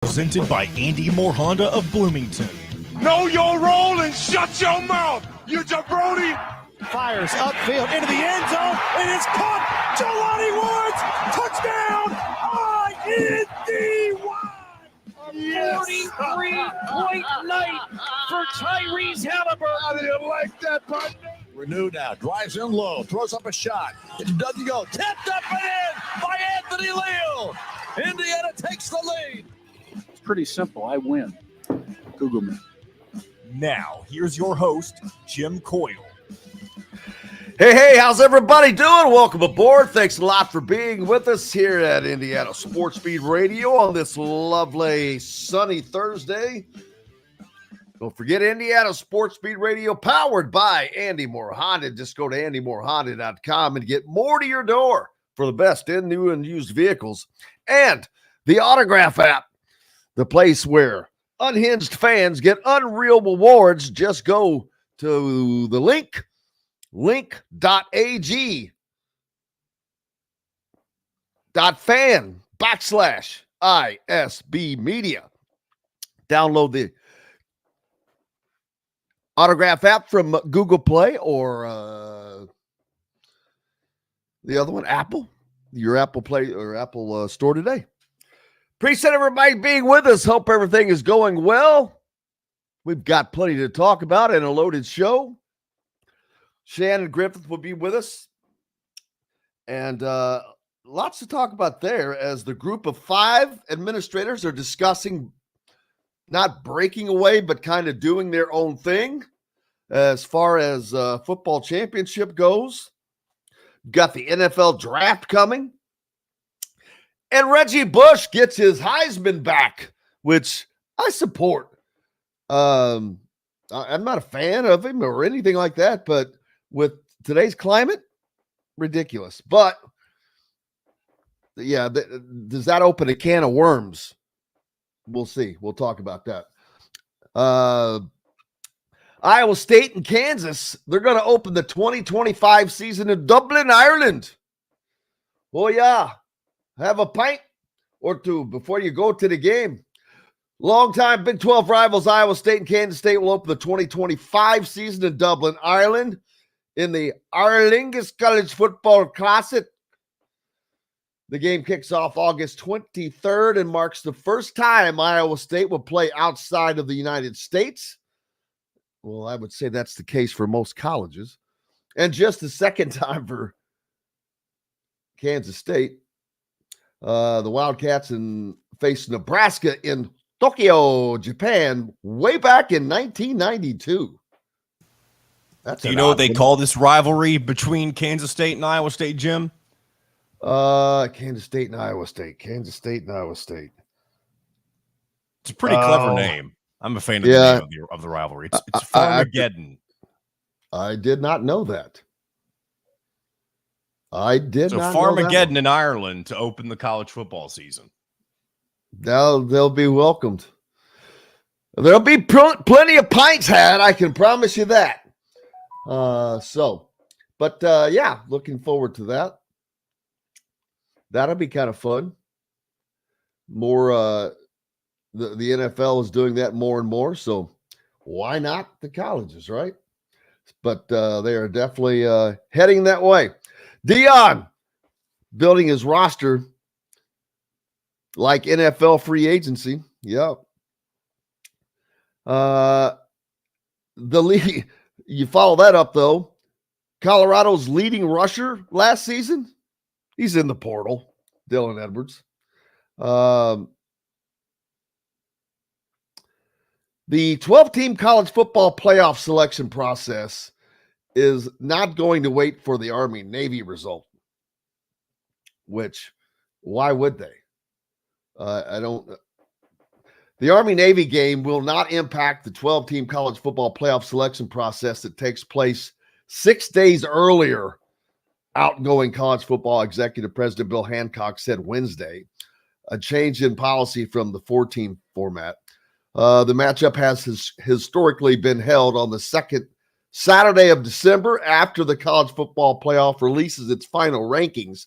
Presented by Andy Moore Honda of Bloomington. Know your role and shut your mouth, you jabroni! Fires upfield into the end zone. It is caught. Jelani Woods, touchdown! IND1! Yes. 43-point night for Tyrese Halliburton. How do you like that, partner? Renew now, drives in low, throws up a shot. It doesn't go. Tipped up and in by Anthony Leal. Indiana takes the lead. It's pretty simple. I win. Google me. Now, here's your host, Jim Coyle. Hey, how's everybody doing? Welcome aboard. Thanks a lot for being with us here at Indiana Sports Speed Radio on this lovely sunny Thursday. Don't forget Indiana Sports Speed Radio, powered by Andy Moore Honda. Just go to andymorehonda.com and get more to your door for the best in new and used vehicles. And the Autograph app, the place where unhinged fans get unreal rewards. Just go to the link.ag.fan/ISB Media. Download the Autograph app from Google Play or the other one, Apple, your Apple Play or Apple Store today. Appreciate everybody being with us. Hope everything is going well. We've got plenty to talk about and a loaded show. Shannon Griffith will be with us. And lots to talk about there as the group of 5 administrators are discussing not breaking away, but kind of doing their own thing as far as football championship goes. Got the NFL draft coming. And Reggie Bush gets his Heisman back, which I support. I'm not a fan of him or anything like that, but with today's climate, ridiculous. But, yeah, does that open a can of worms? We'll see. We'll talk about that. Iowa State and Kansas, they're going to open the 2025 season in Dublin, Ireland. Oh, yeah. Have a pint or two before you go to the game. Longtime Big 12 rivals Iowa State and Kansas State will open the 2025 season in Dublin, Ireland in the Aer Lingus College Football Classic. The game kicks off August 23rd and marks the first time Iowa State will play outside of the United States. Well, I would say that's the case for most colleges. And just the second time for Kansas State. The Wildcats faced Nebraska in Tokyo, Japan, way back in 1992. Do you know what they call this rivalry between Kansas State and Iowa State, Jim? Kansas State and Iowa State. Kansas State and Iowa State. It's a pretty clever name. I'm a fan of the name of the rivalry. It's Farmageddon. I did not know that. So Farmageddon in Ireland to open the college football season. They'll be welcomed. There'll be plenty of pints had, I can promise you that. Yeah, looking forward to that. That'll be kind of fun. More, the NFL is doing that more and more, so why not the colleges, right? But they are definitely heading that way. Dion building his roster like NFL free agency. Yep. The lead, you follow that up though. Colorado's leading rusher last season, he's in the portal. Dylan Edwards. The 12-team college football playoff selection process is not going to wait for the Army-Navy result, which, why would they? The Army-Navy game will not impact the 12-team college football playoff selection process that takes place 6 days earlier, outgoing college football executive president Bill Hancock said Wednesday, a change in policy from the 4-team format. The matchup has historically been held on the second Saturday of December after the college football playoff releases its final rankings.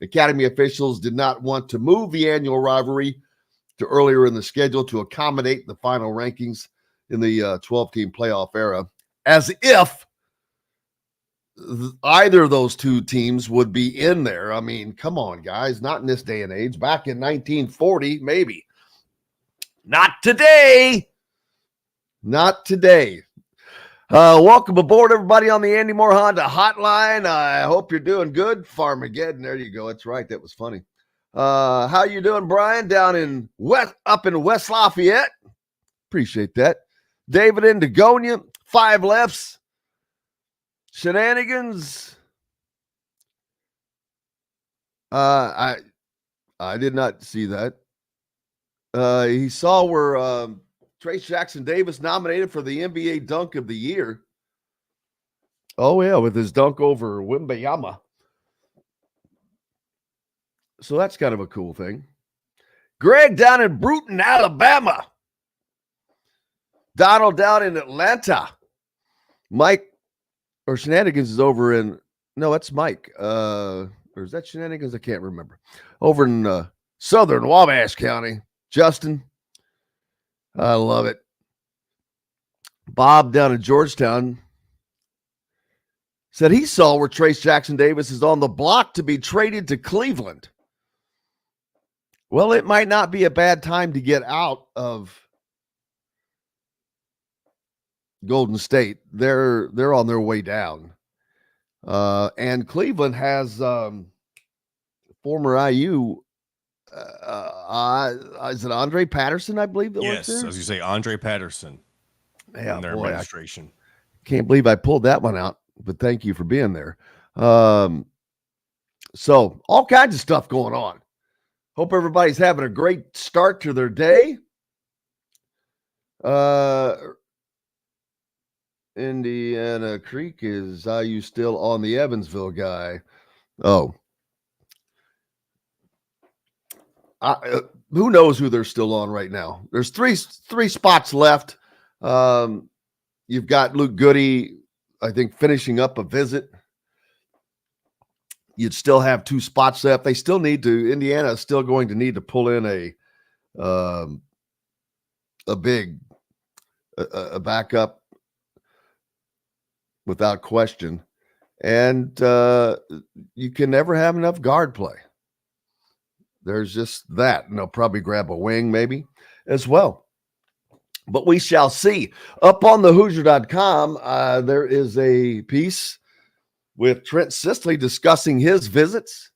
Academy officials did not want to move the annual rivalry to earlier in the schedule to accommodate the final rankings in the 12-team playoff era, as if either of those two teams would be in there. I mean, come on, guys, not in this day and age. Back in 1940, maybe. Not today. Not today. Welcome aboard, everybody, on the Andy Moore Honda Hotline. I hope you're doing good. Farmageddon, there you go. That's right. That was funny. How you doing, Brian? Down in up in West Lafayette. Appreciate that. David in Dagonia. 5 lefts. Shenanigans. I did not see that. He saw where Trace Jackson Davis nominated for the NBA Dunk of the Year. Oh, yeah, with his dunk over Wembayama. So that's kind of a cool thing. Greg down in Bruton, Alabama. Donald down in Atlanta. Mike, or Shenanigans is over in, no, that's Mike. Or is that Shenanigans? I can't remember. Over in southern Wabash County. Justin, I love it. Bob down in Georgetown said he saw where Trace Jackson Davis is on the block to be traded to Cleveland. Well, it might not be a bad time to get out of Golden State. They're on their way down. And Cleveland has former IU is it Andre Patterson, I believe? Yes, as you say, Andre Patterson. Yeah, in their administration. I can't believe I pulled that one out, but thank you for being there. So all kinds of stuff going on. Hope everybody's having a great start to their day. Indiana Creek, is IU still on the Evansville guy? Oh. Who knows who they're still on right now? There's three spots left. You've got Luke Goody, I think, finishing up a visit. You'd still have 2 spots left. They still need to. Indiana is still going to need to pull in a backup without question, and you can never have enough guard play. There's just that. And they'll probably grab a wing maybe as well. But we shall see. Up on the Hoosier.com, there is a piece with Trent Sisley discussing his visits.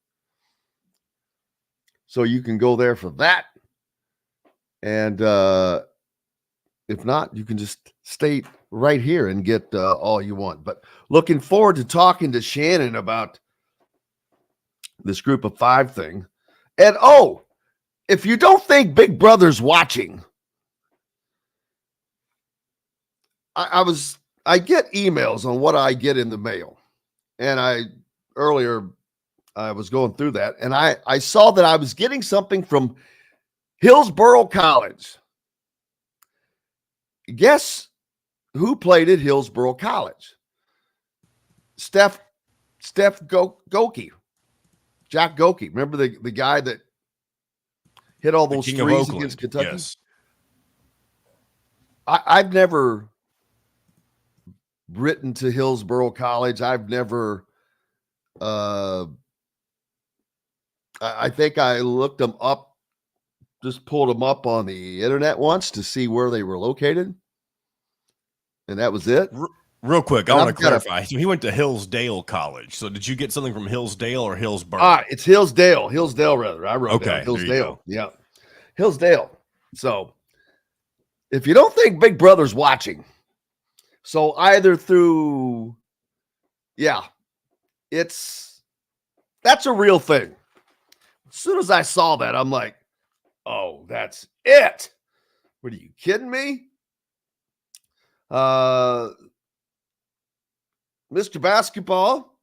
So you can go there for that. And if not, you can just stay right here and get all you want. But looking forward to talking to Shannon about this group of 5 thing. And, if you don't think Big Brother's watching, I get emails on what I get in the mail. And earlier I was going through that, and I saw that I was getting something from Hillsborough College. Guess who played at Hillsborough College? Steph Goki. Jack Goki. Remember the guy that hit all those threes against Kentucky? Yes. I've never written to Hillsborough College. I've never I think I looked them up, just pulled them up on the internet once to see where they were located. And that was it. Real quick, I want to clarify. So he went to Hillsdale College. So did you get something from Hillsdale or Hillsborough? It's Hillsdale. Hillsdale, rather. I wrote down Hillsdale. Yeah. Hillsdale. So if you don't think Big Brother's watching, so either through, that's a real thing. As soon as I saw that, I'm like, oh, that's it. What, are you kidding me? Mr. Basketball,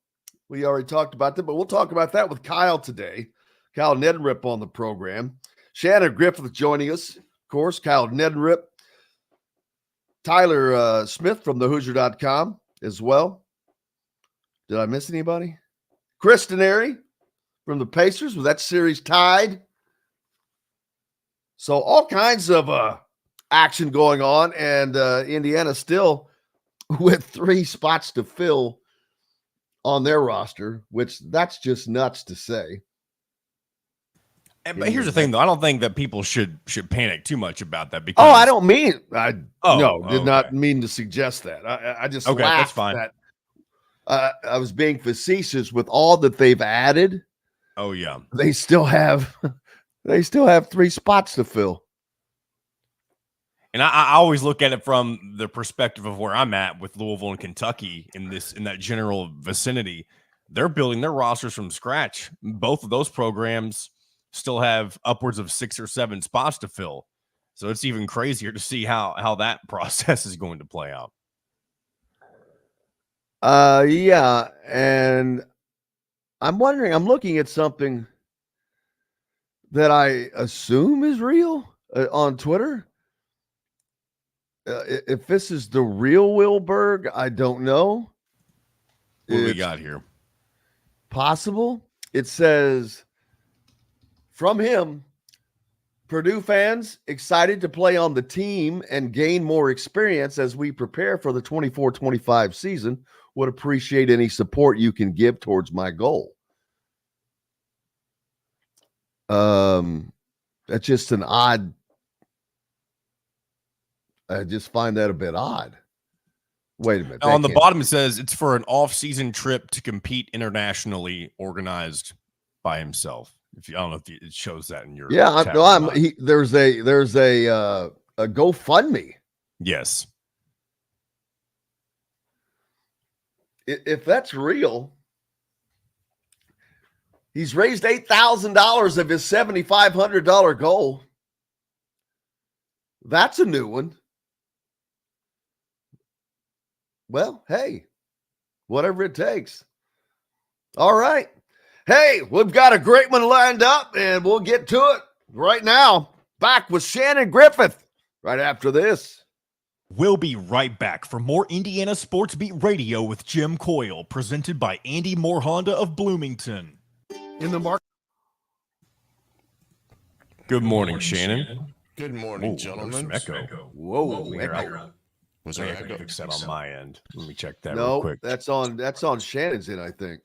we already talked about that, but we'll talk about that with Kyle today. Kyle Neddenriep on the program. Shannon Griffith joining us, of course. Kyle Neddenriep. Tyler Smith from the Hoosier.com as well. Did I miss anybody? Chris Denari from the Pacers. Was that series tied? So all kinds of action going on, and Indiana still with 3 spots to fill on their roster, which that's just nuts to say. But here's the thing, though. I don't think that people should panic too much about that. Because I don't mean did not okay. mean to suggest that. I just okay, laughed that's fine. that I was being facetious with all that they've added. Oh yeah, They still have 3 spots to fill. and I always look at it from the perspective of where I'm at with Louisville and Kentucky in that general vicinity. They're building their rosters from scratch. Both of those programs still have upwards of 6 or 7 spots to fill. So it's even crazier to see how that process is going to play out. Yeah, and I'm wondering, I'm looking at something that I assume is real on Twitter. If this is the real Wilberg, I don't know. What we got here? Possible. It says from him, Purdue fans excited to play on the team and gain more experience as we prepare for the 24-25 season. Would appreciate any support you can give towards my goal. That's just an odd. I just find that a bit odd. Wait a minute. On the bottom, it says it's for an off-season trip to compete internationally, organized by himself. I don't know if it shows that in your there's a GoFundMe. Yes. If that's real, he's raised $8,000 of his $7,500 goal. That's a new one. Well, hey, whatever it takes. All right. Hey, we've got a great one lined up, and we'll get to it right now. Back with Shannon Griffith right after this. We'll be right back for more Indiana Sports Beat Radio with Jim Coyle, presented by Andy Moore Honda of Bloomington. In the market. Good morning, Shannon. Good morning, gentlemen. Echo. Whoa, echo. Was I there can echo? fix that on my end. Let me check that No, real quick. that's on Shannon's end, I think.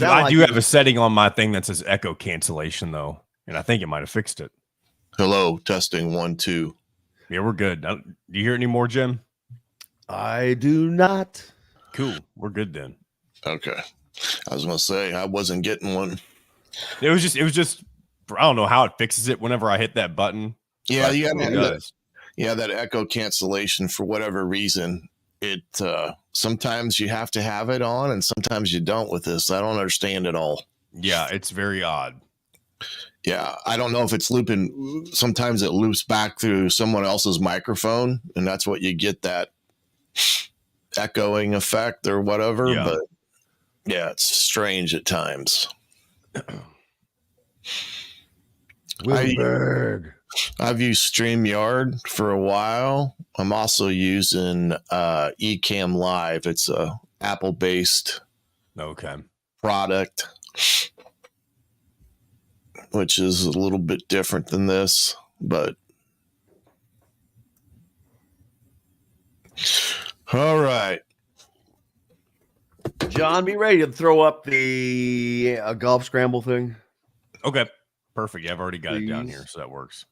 I do have a setting on my thing that says echo cancellation, though, and I think it might have fixed it. Hello, testing 1, 2. Yeah, we're good. Do you hear any more, Jim? I do not. Cool. We're good then. Okay. I was going to say, I wasn't getting one. It was just, I don't know how it fixes it whenever I hit that button. Yeah, it does. That echo cancellation, for whatever reason, it sometimes you have to have it on and sometimes you don't with this. I don't understand it all. Yeah, it's very odd. Yeah, I don't know if it's looping. Sometimes it loops back through someone else's microphone, and that's what you get, that echoing effect or whatever. Yeah. But yeah, it's strange at times. Wilberg. I've used StreamYard for a while. I'm also using Ecamm Live. It's a Apple-based product, which is a little bit different than this, but all right. John, be ready to throw up the golf scramble thing. Okay, perfect. Yeah, I've already got it down Please. here, so that works.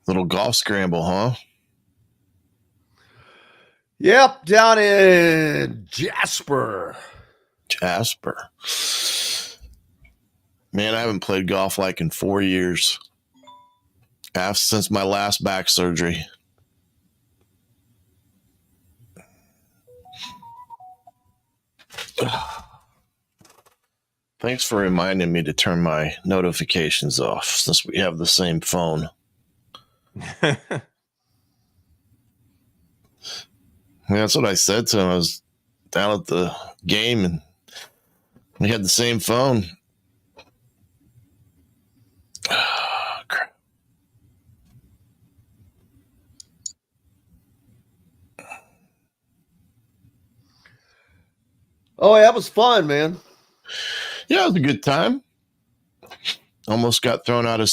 Little golf scramble, huh? Yep, down in Jasper. Man, I haven't played golf like in 4 years. Since my last back surgery. Thanks for reminding me to turn my notifications off since we have the same phone. That's what I said to him. I was down at the game and we had the same phone. Crap. Oh, yeah, that was fun, man. Yeah, it was a good time. Almost got thrown out of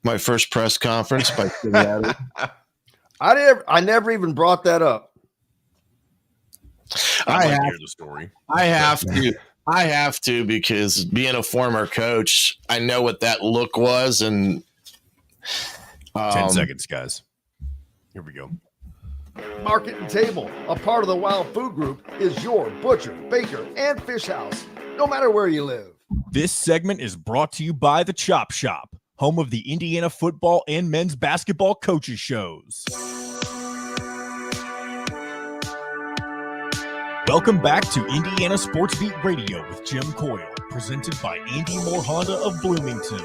my first press conference by I never even brought that up. I'd like to hear the story. I have to because being a former coach, I know what that look was. And 10 seconds, guys. Here we go. Market and Table, a part of the Wild Food Group, is your butcher, baker, and fish house, no matter where you live. This segment is brought to you by the Chop Shop, home of the Indiana football and men's basketball coaches shows. Welcome back to Indiana Sports Beat Radio with Jim Coyle, presented by Andy Moore Honda of Bloomington.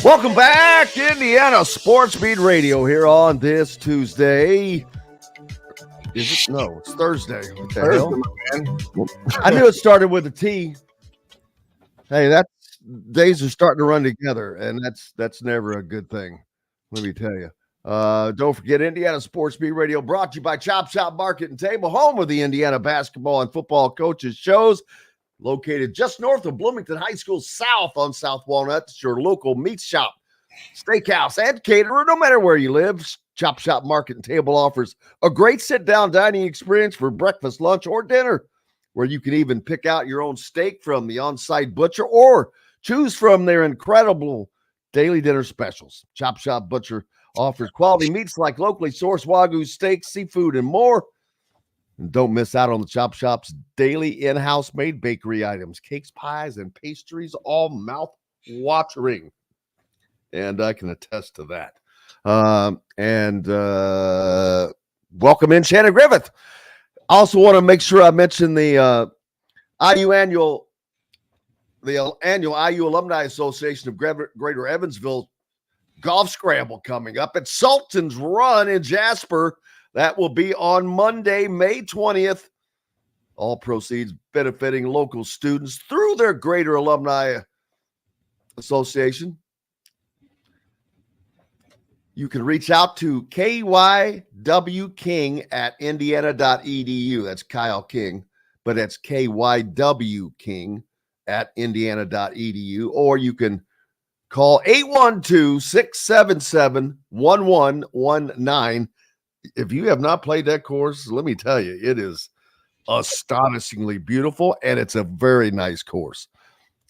Welcome back, Indiana Sports Beat Radio here on this Tuesday. Is it? No, it's Thursday. What the hell? I knew it started with a T. Hey, days are starting to run together, and that's never a good thing. Let me tell you. Don't forget, Indiana Sports Beat Radio brought to you by Chop Shop Market and Table, home of the Indiana basketball and football coaches shows, located just north of Bloomington High School, south on South Walnut. It's your local meat shop, steakhouse, and caterer, no matter where you live. Chop Shop Market and Table offers a great sit-down dining experience for breakfast, lunch, or dinner, where you can even pick out your own steak from the on-site butcher or choose from their incredible daily dinner specials. Chop Shop Butcher offers quality meats like locally sourced Wagyu steaks, seafood, and more. And don't miss out on the Chop Shop's daily in-house made bakery items, cakes, pies, and pastries, all mouth-watering. And I can attest to that. Welcome in Shannon Griffith. Also want to make sure I mention the annual IU Alumni Association of Greater Evansville golf scramble coming up at Sultan's Run in Jasper. That will be on Monday, May 20th. All proceeds benefiting local students through their Greater Alumni Association. You can reach out to KYW at indiana.edu. That's Kyle King, but that's KYW King at indiana.edu. Or you can call 812-677-1119. If you have not played that course, let me tell you, it is astonishingly beautiful, and it's a very nice course.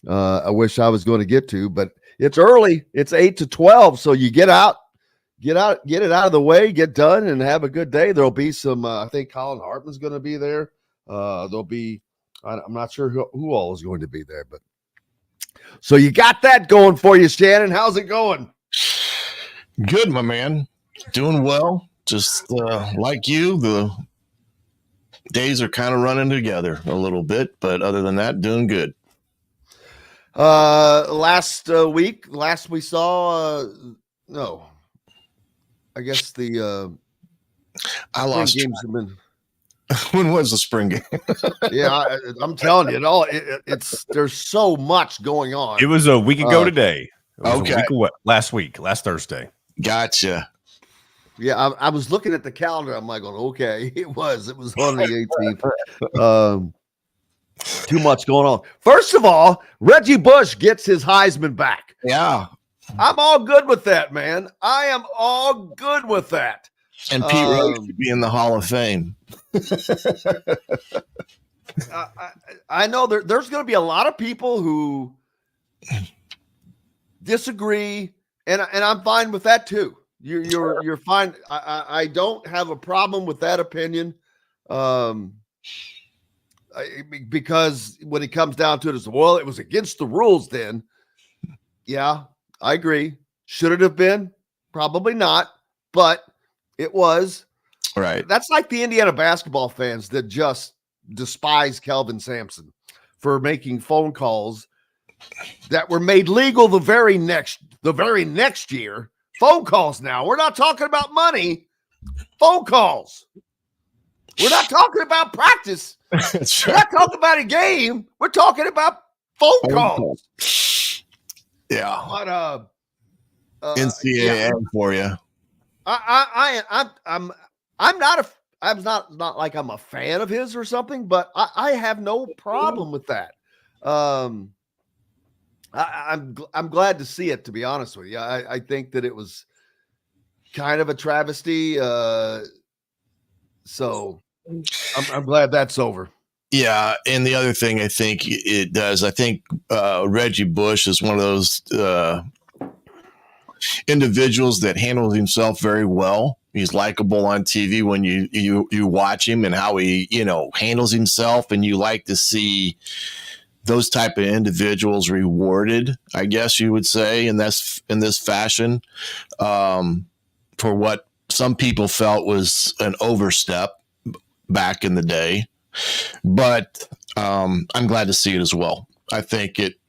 I wish I was going to get to, but it's early. It's 8 to 12, so you get out, get it out of the way, get done, and have a good day. There'll be some, I think Colin Hartman's going to be there. There'll be, I'm not sure who all is going to be there, but so you got that going for you, Shannon. How's it going? Good, my man. Doing well. Just like you, the days are kind of running together a little bit, but other than that, doing good. Last we saw, no, I guess the I lost games have been. When was the spring game? Yeah, I'm telling you, there's so much going on. It was a week ago today. It was okay. A week last Thursday. Gotcha. Yeah, I was looking at the calendar. I'm like, okay, it was on the 18th. Too much going on. First of all, Reggie Bush gets his Heisman back. Yeah. I'm all good with that, man. I am all good with that. And Pete Rose should be in the Hall of Fame. I know there's going to be a lot of people who disagree, and I'm fine with that too. You're fine. I don't have a problem with that opinion, because when it comes down to it, it's, well, it was against the rules. Then, yeah, I agree. Should it have been? Probably not, but it was. Right. That's like the Indiana basketball fans that just despise Kelvin Sampson for making phone calls that were made legal the very next year. Phone calls now. We're not talking about money. Phone calls. We're not talking about practice. We're not talking about a game. We're talking about phone calls. Yeah. But NCAA for you. I'm not I'm not like I'm a fan of his or something, but I have no problem with that. I'm glad to see it, to be honest with you. I think that it was kind of a travesty. So I'm glad that's over. Yeah, and the other thing I think it does, I think Reggie Bush is one of those individuals that handles himself very well. He's likable on TV when you watch him and how he, handles himself, and you like to see those type of individuals rewarded, I guess you would say, in this fashion, for what some people felt was an overstep back in the day. But I'm glad to see it as well. I think it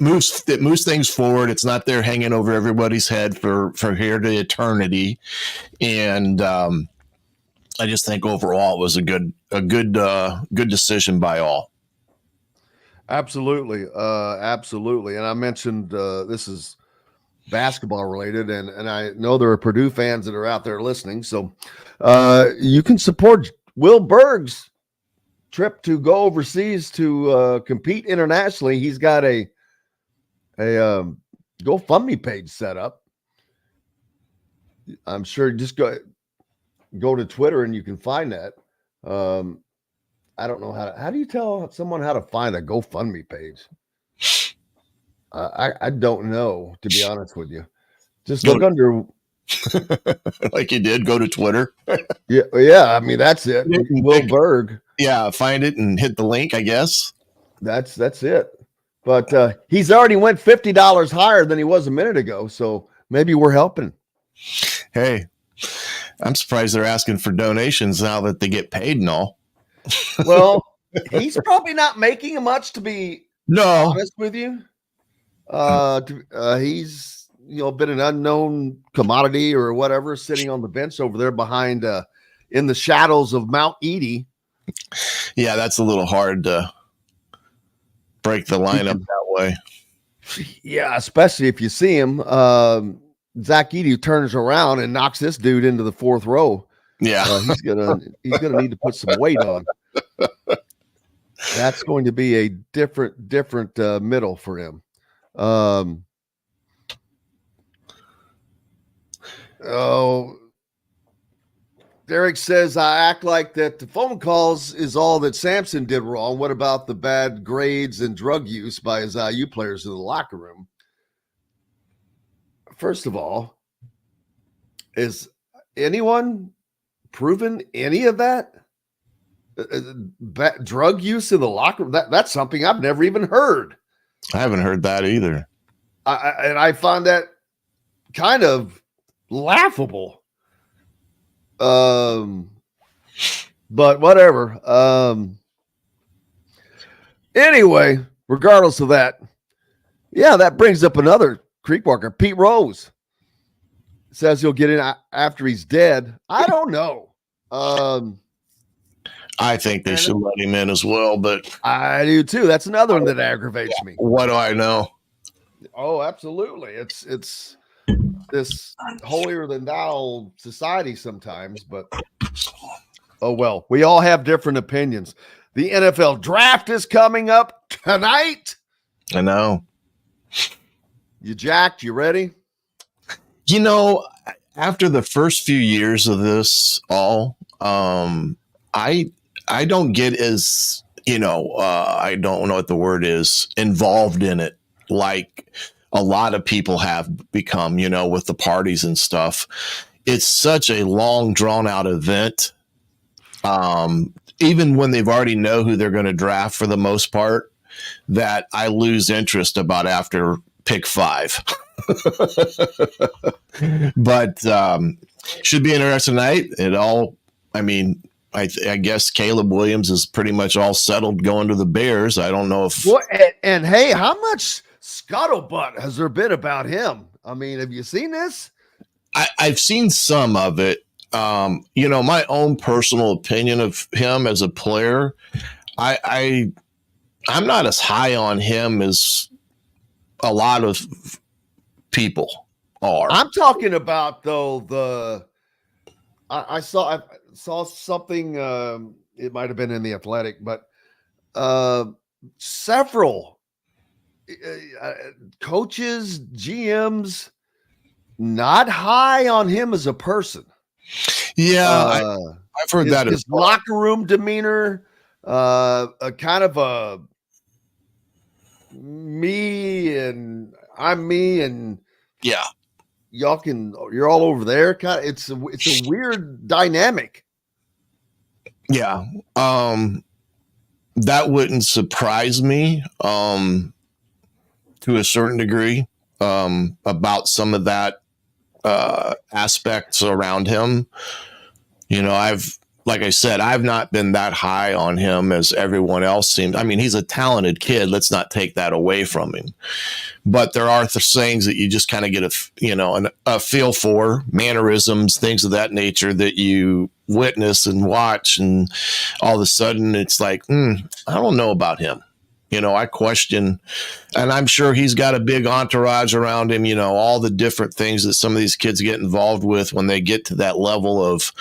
moves things forward. It's not there hanging over everybody's head for here to eternity. And I just think overall it was a good decision by all. Absolutely. Absolutely. And I mentioned this is basketball related, and I know there are Purdue fans that are out there listening. So you can support Will Berg's trip to go overseas to compete internationally. He's got a GoFundMe page set up. I'm sure just go to Twitter and you can find that. I don't know how do you tell someone how to find a GoFundMe page? I don't know, to be honest with you. Just look under like you did, go to Twitter. Yeah. I mean, that's it. Will Berg. Yeah, find it and hit the link, I guess. That's it. But he's already went $50 higher than he was a minute ago, so maybe we're helping. Hey, I'm surprised they're asking for donations now that they get paid and all. Well, he's probably not making much, to be honest with you. He's been an unknown commodity or whatever, sitting on the bench over there behind in the shadows of Mount Edie. Yeah, that's a little hard to break the lineup that way. Yeah, especially if you see him. Zach Edey turns around and knocks this dude into the fourth row. Yeah, he's gonna need to put some weight on. That's going to be a different middle for him. Derek says, I act like that the phone calls is all that Sampson did wrong. What about the bad grades and drug use by his IU players in the locker room? First of all, is anyone proven any of that? Drug use in the locker room? That's something I've never even heard. I haven't heard that either. I find that kind of laughable. But whatever. Anyway, regardless of that, yeah, that brings up another creek walker. Pete Rose says he'll get in after he's dead. I don't know. I think they should let him in as well, but I do too. That's another one that aggravates me. What do I know? Oh, absolutely. It's this holier than thou society sometimes, but oh well. We all have different opinions. The NFL draft is coming up tonight. I know. You jacked? You ready? After the first few years of this all, I don't get as, I don't know what the word is, involved in it like a lot of people have become, with the parties and stuff. It's such a long, drawn out event. Even when they've already know who they're going to draft for the most part, that I lose interest about after pick 5. But should be interesting tonight. I guess Caleb Williams is pretty much all settled going to the Bears. I don't know if. Well, and hey, how much scuttlebutt has there been about him? I mean, have you seen this? I've seen some of it. My own personal opinion of him as a player, I'm not as high on him as a lot of people are. I'm talking about though I saw saw something. It might have been in the Athletic, but several coaches, GMs, not high on him as a person. Yeah, I've heard that his locker room demeanor, a kind of a me and I'm me and yeah. You're all over there. It's a weird dynamic. Yeah. That wouldn't surprise me to a certain degree about some of that aspects around him. You know, like I said, I've not been that high on him as everyone else seems. I mean, he's a talented kid. Let's not take that away from him. But there are things that you just kind of get a feel for, mannerisms, things of that nature that you witness and watch, and all of a sudden it's like, I don't know about him. You know, I question, and I'm sure he's got a big entourage around him, you know, all the different things that some of these kids get involved with when they get to that level of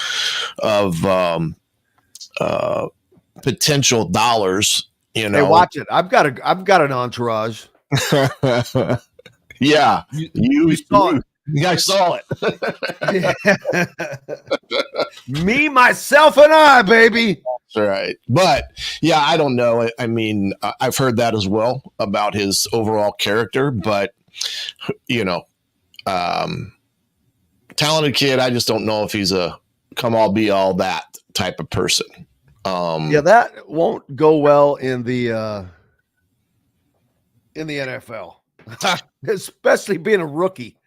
potential dollars, you know. Hey, watch it. I've got an entourage. Yeah. You saw it. I saw it. Me, myself, and I, baby. That's right. But yeah, I don't know. I mean, I've heard that as well about his overall character, but you know, talented kid. I just don't know if he's a come all be all that type of person. Yeah, that won't go well in the NFL, especially being a rookie.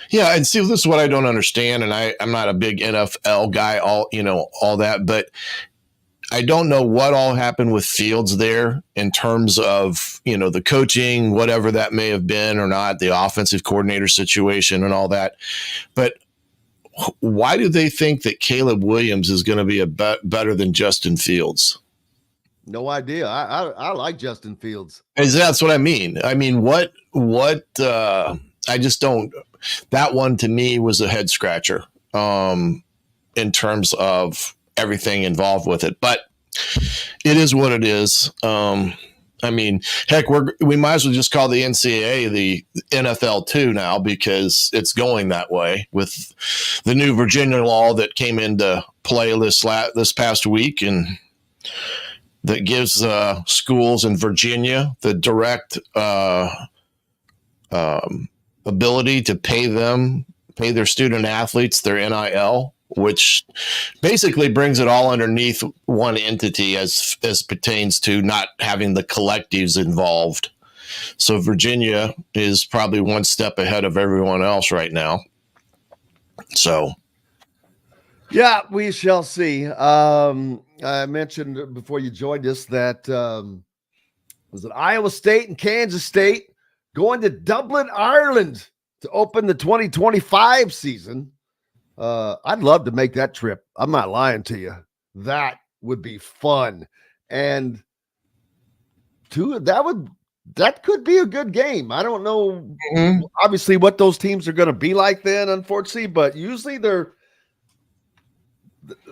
Yeah, and see, this is what I don't understand, and I'm not a big NFL guy, all that, but I don't know what all happened with Fields there in terms of, you know, the coaching, whatever that may have been or not, the offensive coordinator situation and all that. But why do they think that Caleb Williams is going to be better than Justin Fields? No idea. I like Justin Fields. That's what I mean. I mean, what I just don't. That one to me was a head scratcher in terms of everything involved with it. But it is what it is. I mean, heck, we might as well just call the NCAA the NFL 2 now, because it's going that way with the new Virginia law that came into play this past week, and that gives schools in Virginia the direct ability to pay their student athletes their NIL, which basically brings it all underneath one entity as pertains to not having the collectives involved. So Virginia is probably one step ahead of everyone else right now. So yeah, we shall see. I mentioned before you joined us that was it Iowa State and Kansas State going to Dublin, Ireland to open the 2025 season. I'd love to make that trip. I'm not lying to you. That would be fun. And that could be a good game. I don't know obviously what those teams are going to be like then, unfortunately, but usually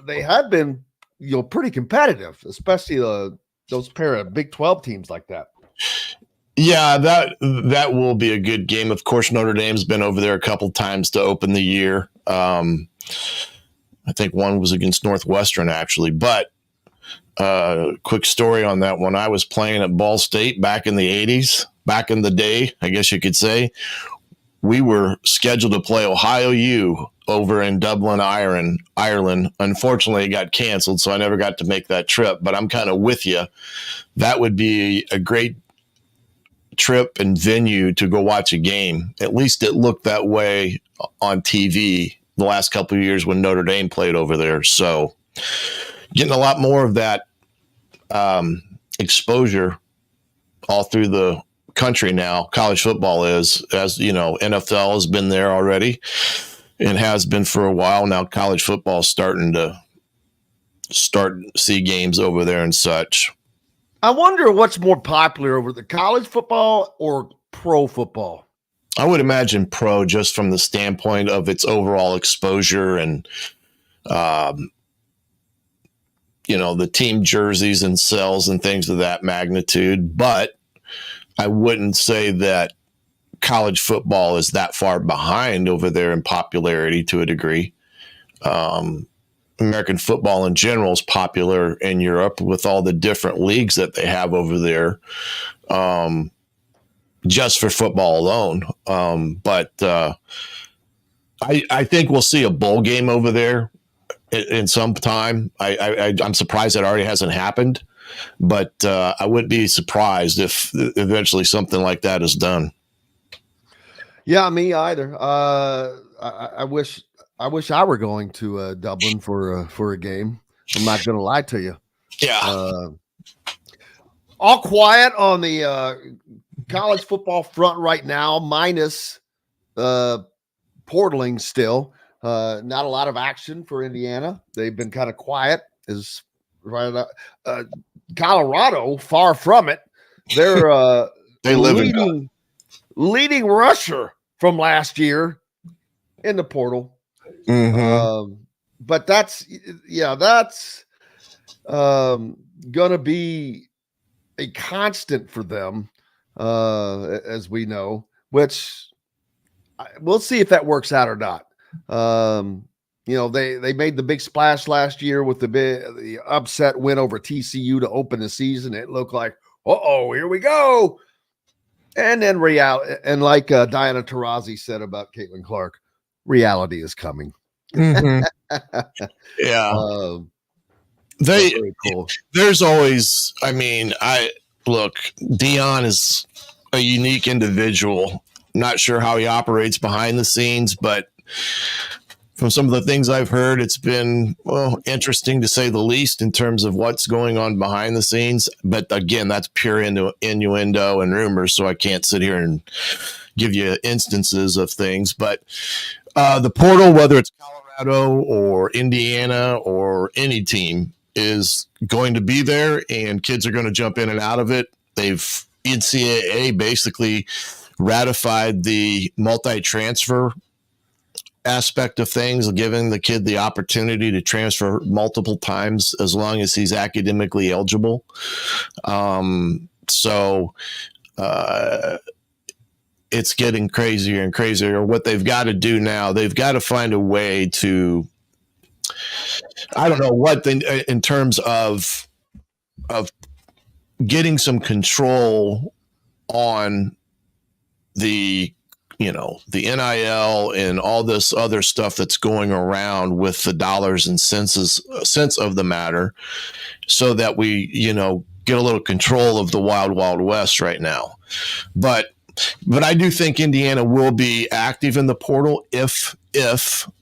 they have been, you know, pretty competitive, especially those pair of Big 12 teams like that. Yeah, that will be a good game. Of course, Notre Dame's been over there a couple times to open the year. I think one was against Northwestern, actually. But quick story on that one. I was playing at Ball State back in the 80s, back in the day, I guess you could say. We were scheduled to play Ohio U over in Dublin, Ireland. Unfortunately, it got canceled, so I never got to make that trip. But I'm kind of with you. That would be a great trip and venue to go watch a game. At least it looked that way on TV the last couple of years when Notre Dame played over there. So getting a lot more of that exposure all through the country now. College football is, as you know, NFL has been there already and has been for a while now. College football is starting to see games over there and such. I wonder what's more popular over the college football or pro football. I would imagine pro, just from the standpoint of its overall exposure and the team jerseys and sales and things of that magnitude. But I wouldn't say that college football is that far behind over there in popularity to a degree. American football in general is popular in Europe with all the different leagues that they have over there, just for football alone. But I think we'll see a bowl game over there in some time. I'm surprised it already hasn't happened, but I wouldn't be surprised if eventually something like that is done. Yeah, me either. I wish I were going to Dublin for a game. I'm not going to lie to you. Yeah. All quiet on the college football front right now, minus portaling still. Not a lot of action for Indiana. They've been kind of quiet. Colorado, far from it. They're They live leading rusher from last year in the portal. Mm-hmm. But that's gonna be a constant for them, as we know, which we'll see if that works out or not. They made the big splash last year with the upset win over TCU to open the season. It looked like, here we go. And then reality, and like Diana Taurasi said about Caitlin Clark, reality is coming. Mm-hmm. Yeah. Very cool. There's always, Dion is a unique individual. Not sure how he operates behind the scenes, but from some of the things I've heard, it's been interesting to say the least in terms of what's going on behind the scenes. But again, that's pure innuendo and rumors, so I can't sit here and give you instances of things. But the portal, whether it's Colorado or Indiana or any team, is going to be there, and kids are going to jump in and out of it. NCAA basically ratified the multi-transfer aspect of things, giving the kid the opportunity to transfer multiple times as long as he's academically eligible. So it's getting crazier and crazier. What they've got to do now, they've got to find a way to, I don't know what, in terms of getting some control on the NIL and all this other stuff that's going around with the dollars and sense of the matter, so that we, get a little control of the wild, wild west right now. But I do think Indiana will be active in the portal if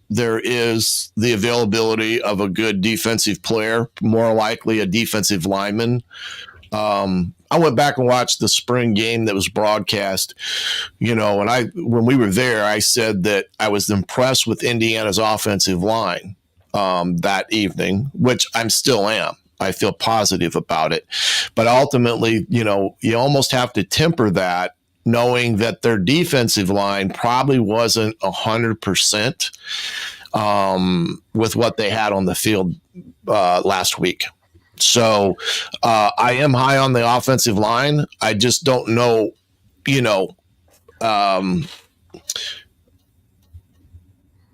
there is the availability of a good defensive player, more likely a defensive lineman. I went back and watched the spring game that was broadcast, and when we were there, I said that I was impressed with Indiana's offensive line that evening, which I still am. I feel positive about it. But ultimately, you almost have to temper that, knowing that their defensive line probably wasn't 100% with what they had on the field last week. So I am high on the offensive line. I just don't know,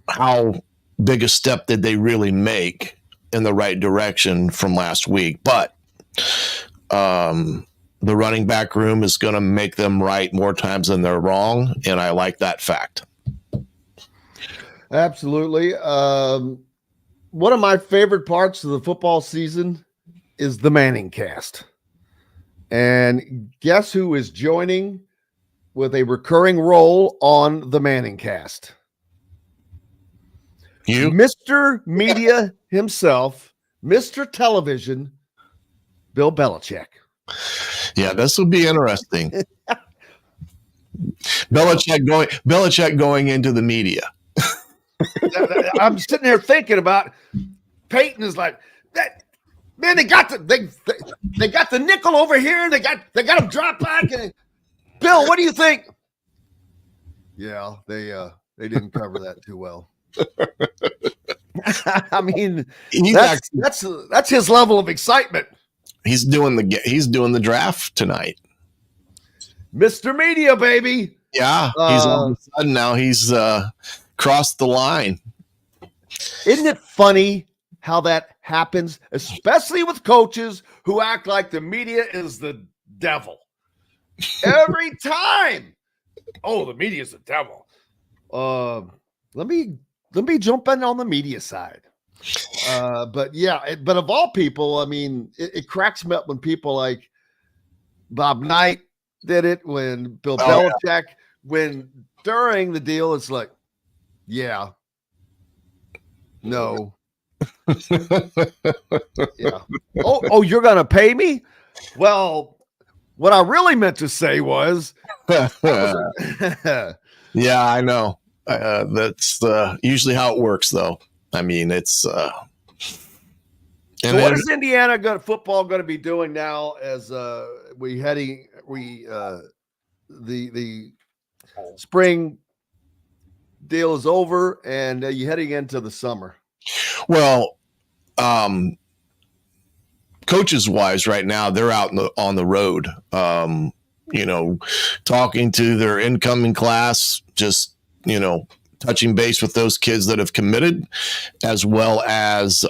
how big a step did they really make in the right direction from last week. But the running back room is going to make them right more times than they're wrong, and I like that fact. Absolutely. One of my favorite parts of the football season is the Manning cast. And guess who is joining with a recurring role on the Manning cast? You? Mr. Media himself, Mr. Television, Bill Belichick. Yeah, this will be interesting. Belichick going into the media. I'm sitting there thinking about Peyton is like that. Man, they got the nickel over here. They got him drop back. And Bill, what do you think? Yeah, they didn't cover that too well. I mean, He's that's his level of excitement. he's doing the draft tonight. Mr. Media, baby. Yeah, he's all of a sudden now he's crossed the line. Isn't it funny how that happens, especially with coaches who act like the media is the devil? Every time. Oh, the media is the devil. Let me jump in on the media side. But yeah, but of all people, I mean, it cracks me up when people like Bob Knight did it, when Bill Belichick, when during the deal, it's like, yeah, no. Yeah. Oh, you're going to pay me? Well, what I really meant to say was, yeah, I know. That's usually how it works, though. I mean, it's. So what is Indiana football going to be doing now as the spring deal is over and you're heading into the summer? Well, coaches wise, right now they're out on the road. Talking to their incoming class, just touching base with those kids that have committed, as well as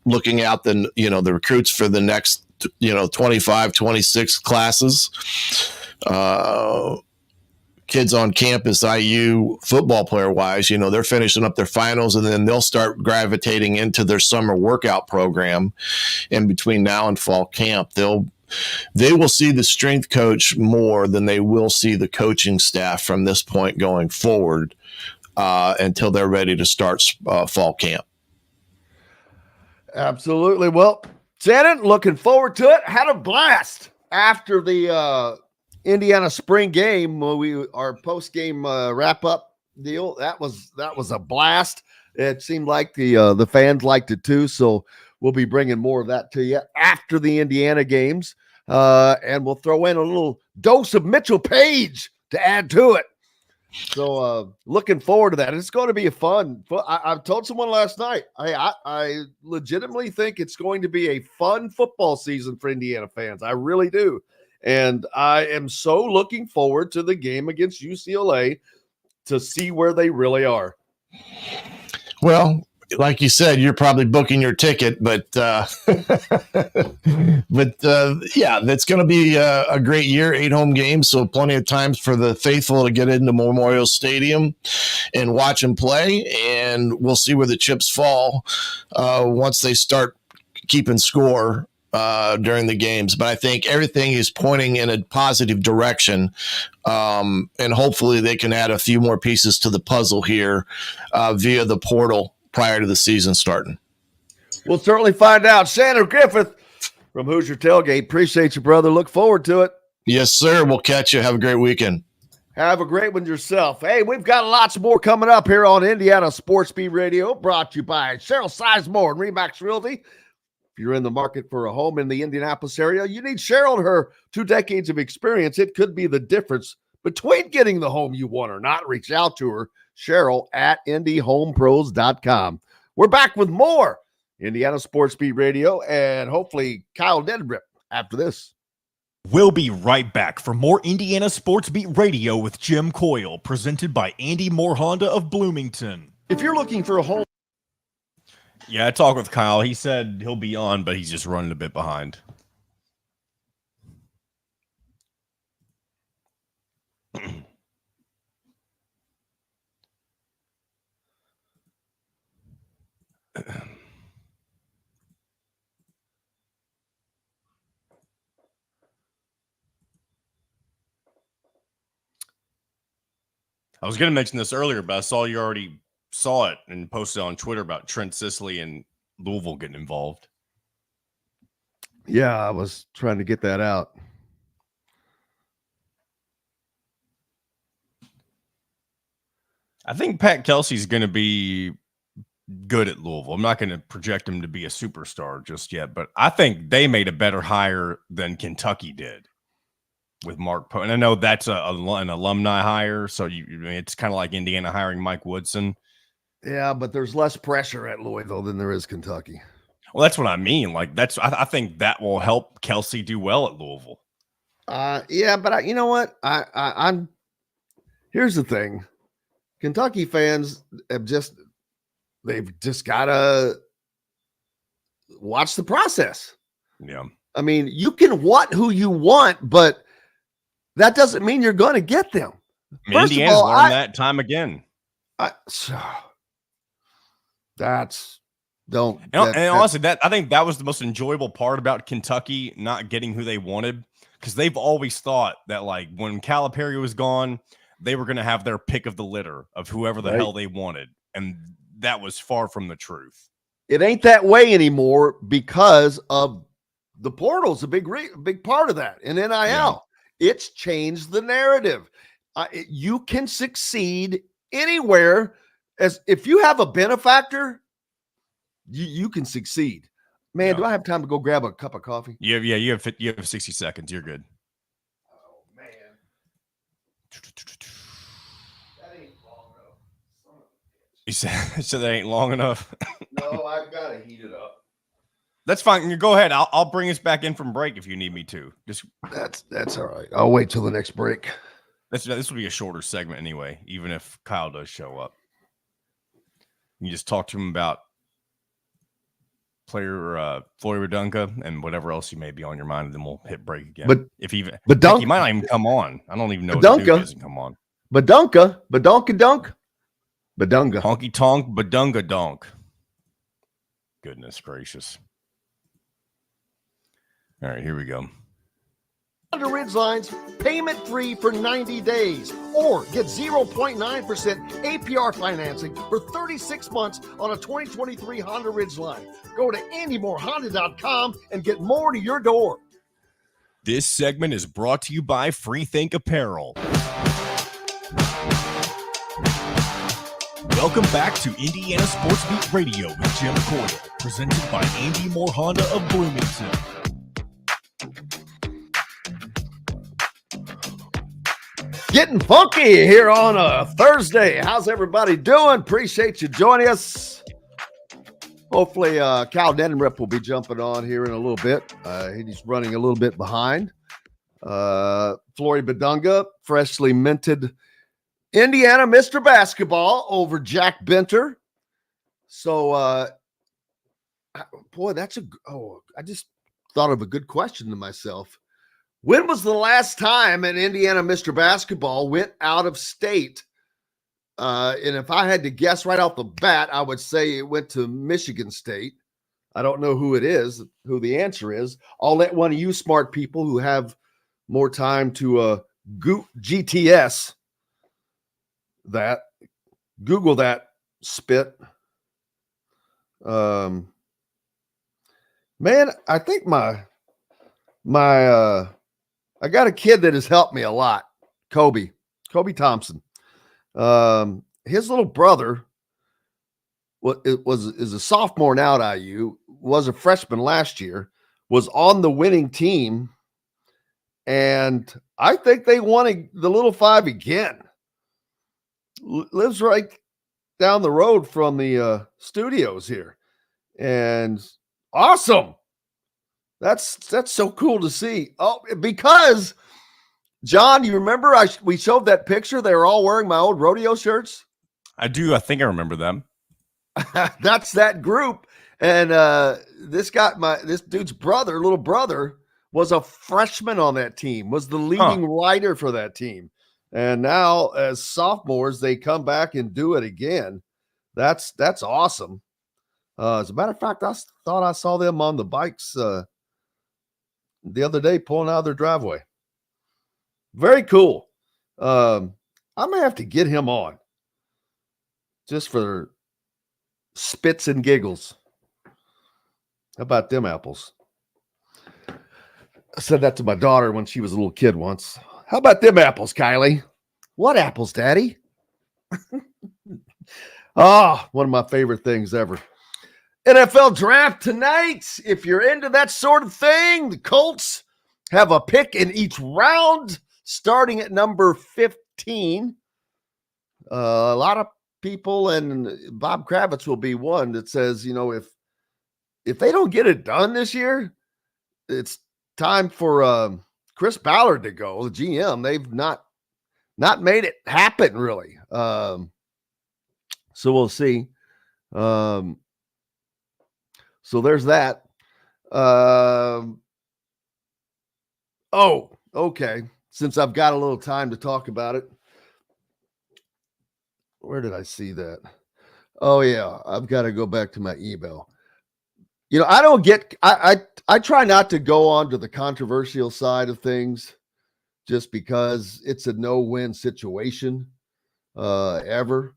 looking at the recruits for the next 25, 26 classes. Kids on campus, IU football player wise, they're finishing up their finals, and then they'll start gravitating into their summer workout program. And between now and fall camp, they will see the strength coach more than they will see the coaching staff from this point going forward until they're ready to start fall camp. Absolutely. Well, Shannon, looking forward to it. Had a blast after the Indiana spring game. Our post game wrap up deal. That was a blast. It seemed like the fans liked it too. So we'll be bringing more of that to you after the Indiana games, and we'll throw in a little dose of Mitchell Page to add to it. So looking forward to that. It's going to be a fun. I told someone last night, I legitimately think it's going to be a fun football season for Indiana fans. I really do. And I am so looking forward to the game against UCLA to see where they really are. Well, like you said, you're probably booking your ticket, but yeah, that's going to be a great year, 8 home games. So plenty of times for the faithful to get into Memorial Stadium and watch them play. And we'll see where the chips fall once they start keeping score during the games. But I think everything is pointing in a positive direction. And hopefully they can add a few more pieces to the puzzle here via the portal prior to the season starting. We'll certainly find out. Shannon Griffith from Hoosier Tailgate. Appreciate you, brother. Look forward to it. Yes, sir. We'll catch you. Have a great weekend. Have a great one yourself. Hey, we've got lots more coming up here on Indiana Sports Beat Radio, brought to you by Cheryl Sizemore and Remax Realty. If you're in the market for a home in the Indianapolis area, you need Cheryl and her 2 decades of experience. It could be the difference between getting the home you want or not. Reach out to her, Cheryl at IndyHomePros.com. We're back with more Indiana Sports Beat Radio and hopefully Kyle Neddenriep after this. We'll be right back for more Indiana Sports Beat Radio with Jim Coyle, presented by Andy Moore Honda of Bloomington. If you're looking for a home. Yeah, I talked with Kyle. He said he'll be on, but he's just running a bit behind. I was going to mention this earlier, but I saw you already saw it and posted on Twitter about Trent Sisley and Louisville getting involved. Yeah, I was trying to get that out. I think Pat Kelsey's going to be good at Louisville. I'm not going to project him to be a superstar just yet, but I think they made a better hire than Kentucky did with Mark Poe. And I know that's an alumni hire, so it's kind of like Indiana hiring Mike Woodson. Yeah, but there's less pressure at Louisville than there is Kentucky. Well, that's what I mean. Like I think that will help Kelsey do well at Louisville. Yeah, but you know what? I'm. Here's the thing: Kentucky fans they've just gotta watch the process. Yeah. I mean, you can want who you want, but that doesn't mean you're going to get them. First Indiana's of all, learned that time again. Honestly, I think that was the most enjoyable part about Kentucky not getting who they wanted, because they've always thought that, like, when Calipari was gone, they were going to have their pick of the litter of whoever the hell they wanted, and that was far from the truth. It ain't that way anymore because of the portal's a big part of that. And NIL, it's changed the narrative. You can succeed anywhere. As if you have a benefactor, you can succeed. Man, do I have time to go grab a cup of coffee? You have 60 seconds. You're good. Oh man, that ain't long enough. You said that ain't long enough. No, I've got to heat it up. That's fine. Go ahead. I'll bring us back in from break if you need me to. That's all right. I'll wait till the next break. This will be a shorter segment anyway, even if Kyle does show up. You just talk to him about player Flory Badunka and whatever else you may be on your mind, and then we'll hit break again. But if he might not even come on. I don't even know if he doesn't come on. Badunka. Honky tonk, Badunga donk. Goodness gracious. All right, here we go. Under Ridgeline's payment free for 90 days, or get 0.9% APR financing for 36 months on a 2023 Honda Ridgeline. Go to AndyMooreHonda.com and get more to your door. This segment is brought to you by Freethink Apparel. Welcome back to Indiana Sports Beat Radio with Jim Coyle, presented by Andy Moore Honda of Bloomington. Getting funky here on a Thursday. How's everybody doing? Appreciate you joining us. Hopefully, Kyle Neddenriep will be jumping on here in a little bit. He's running a little bit behind. Flory Badunga, freshly minted Indiana Mr. Basketball over Jack Benter. So, boy, I just thought of a good question to myself. When was the last time an Indiana Mr. Basketball went out of state? And if I had to guess right off the bat, I would say it went to Michigan State. I don't know who the answer is. I'll let one of you smart people who have more time to GTS that, Google that spit. Man, I think I got a kid that has helped me a lot. Kobe Thompson. His little brother is a sophomore now at IU, was a freshman last year, was on the winning team, and I think they won the Little Five again. Lives right down the road from the studios here, and awesome. That's so cool to see. Oh, because John, you remember we showed that picture? They were all wearing my old rodeo shirts. I do. I think I remember them. That's that group. And this dude's little brother, was a freshman on that team, was the leading writer for that team. And now as sophomores, they come back and do it again. That's awesome. As a matter of fact, I thought I saw them on the bikes the other day pulling out of their driveway. Very cool. I may have to get him on just for spits and giggles. How about them apples? I said that to my daughter when she was a little kid once. How about them apples, Kylie? What apples, Daddy? One of my favorite things ever. NFL draft tonight. If you're into that sort of thing, the Colts have a pick in each round, starting at number 15. A lot of people, and Bob Kravitz will be one that says, if they don't get it done this year, it's time for Chris Ballard to go, the GM. They've not made it happen, really. So we'll see. So there's that. Oh, okay. Since I've got a little time to talk about it, where did I see that? Oh yeah, I've got to go back to my email. I don't get. I try not to go on to the controversial side of things, just because it's a no-win situation, ever.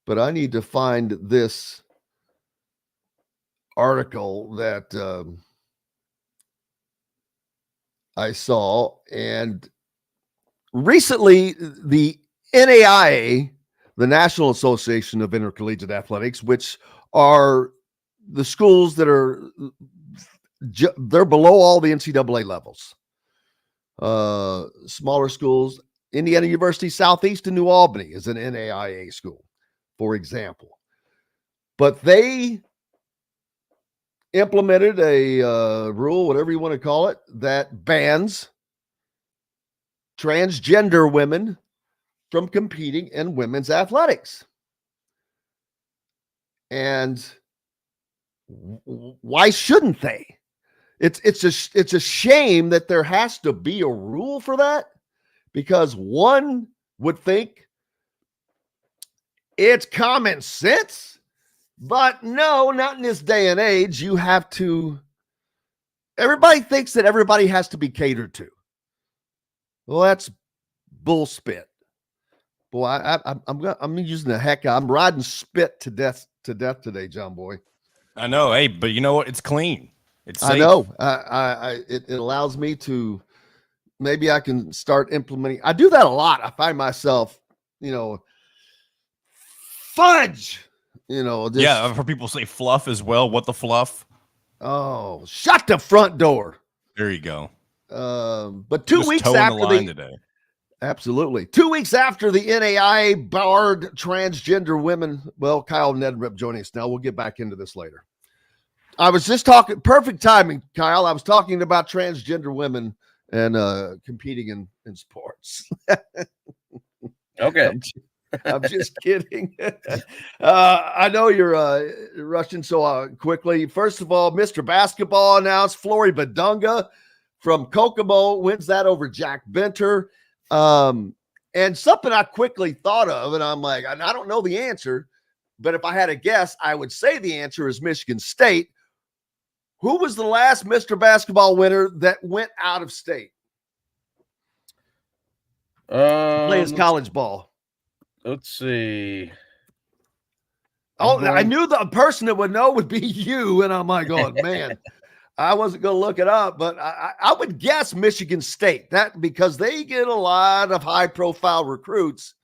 But I need to find this article that I saw, and recently the NAIA, the National Association of Intercollegiate Athletics, which are the schools that they're below all the NCAA levels, smaller schools. Indiana University Southeast in New Albany is an NAIA school, for example. But they implemented a rule, whatever you want to call it, that bans transgender women from competing in women's athletics. And why shouldn't they? It's a shame that there has to be a rule for that, because one would think it's common sense. But no, not in this day and age. You have to. Everybody thinks that everybody has to be catered to. Well, that's bullspit. Boy, I'm using the heck. I'm riding spit to death today, John Boy. I know. Hey, but you know what? It's clean. It's safe. I know. It allows me to. Maybe I can start implementing. I do that a lot. I find myself, fudge. I've heard people say fluff as well. What the fluff? Oh, shut the front door. There you go. But 2 weeks after today. Absolutely. 2 weeks after the NAIA barred transgender women. Well, Kyle Neddenriep joining us now. We'll get back into this later. I was just talking, perfect timing, Kyle. I was talking about transgender women and competing in sports. Okay. I'm just kidding. I know you're rushing so quickly. First of all, Mr. Basketball announced Flory Badunga from Kokomo wins that over Jack Benter. And something I quickly thought of, and I'm like, I don't know the answer, but if I had a guess, I would say the answer is Michigan State. Who was the last Mr. Basketball winner that went out of state? Play his college ball. Let's see. Oh, I knew the person that would know would be you, and I'm like, oh man, I wasn't going to look it up, but I would guess Michigan State. That because they get a lot of high-profile recruits.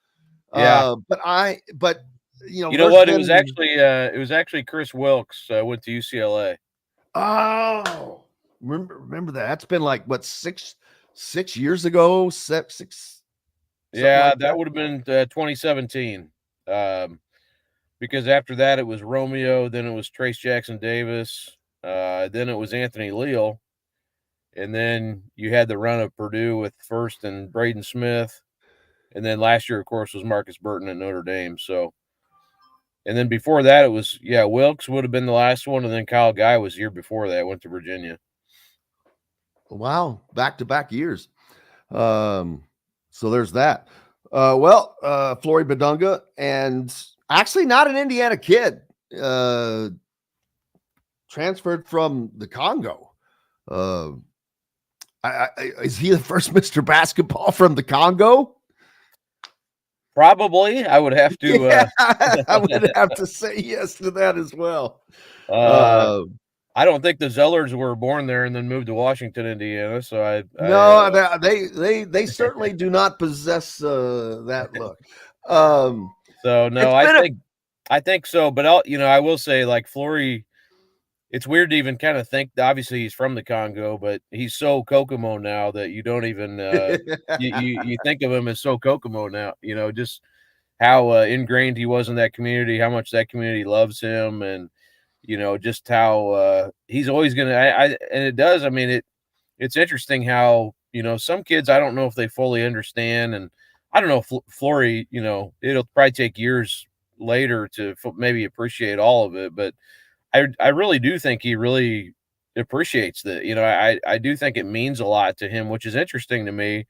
Yeah, but you know what? It was actually Chris Wilkes went to UCLA. Oh, remember that? That's been like what 6 years ago. Six. Yeah, like that would have been 2017. Because after that, it was Romeo, then it was Trace Jackson Davis, then it was Anthony Leal, and then you had the run of Purdue with First and Braden Smith, and then last year, of course, was Marcus Burton at Notre Dame. So, and then before that, it was Wilkes would have been the last one, and then Kyle Guy was the year before that. Went to Virginia. Wow, back-to-back years. So there's that. Flory Badunga, and actually not an Indiana kid, transferred from the Congo. Is he the first Mr. Basketball from the Congo? Probably. I would have to. Yeah, I would have to say yes to that as well. I don't think the Zellers were born there and then moved to Washington, Indiana. So they certainly do not possess that look. So no, I think so. But I will say, like Flory, it's weird to even kind of think. Obviously, he's from the Congo, but he's so Kokomo now that you don't even you think of him as so Kokomo now. Just how ingrained he was in that community, how much that community loves him, and just how he's always going to. And it does. I mean, it's interesting how some kids, I don't know if they fully understand, and I don't know if Flory, it'll probably take years later to maybe appreciate all of it, but I really do think he really appreciates that. I do think it means a lot to him, which is interesting to me,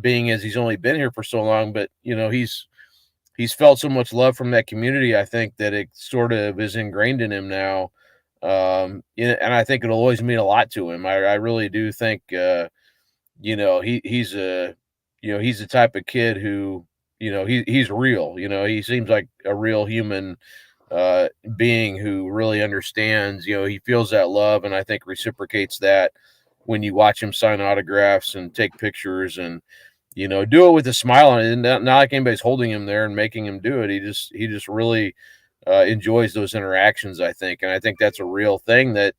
being as he's only been here for so long. But he's felt so much love from that community. I think that it sort of is ingrained in him now, and I think it'll always mean a lot to him. I really do think he's the type of kid who he's real. He seems like a real human being who really understands. He feels that love, and I think reciprocates that when you watch him sign autographs and take pictures and do it with a smile on it. And not like anybody's holding him there and making him do it. He just really enjoys those interactions, I think. And I think that's a real thing that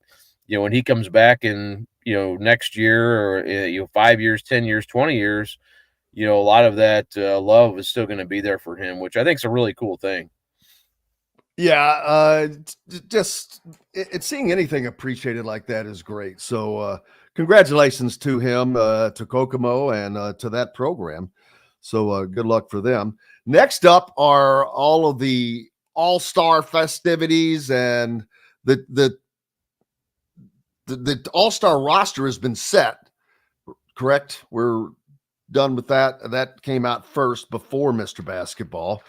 when he comes back in next year or 5 years, 10 years, 20 years, a lot of that love is still going to be there for him, which I think is a really cool thing. Yeah, just seeing anything appreciated like that is great. So congratulations to him, to Kokomo, and to that program. So good luck for them. Next up are all of the all-star festivities, and the all-star roster has been set, correct? We're done with that. That came out first before Mr. Basketball.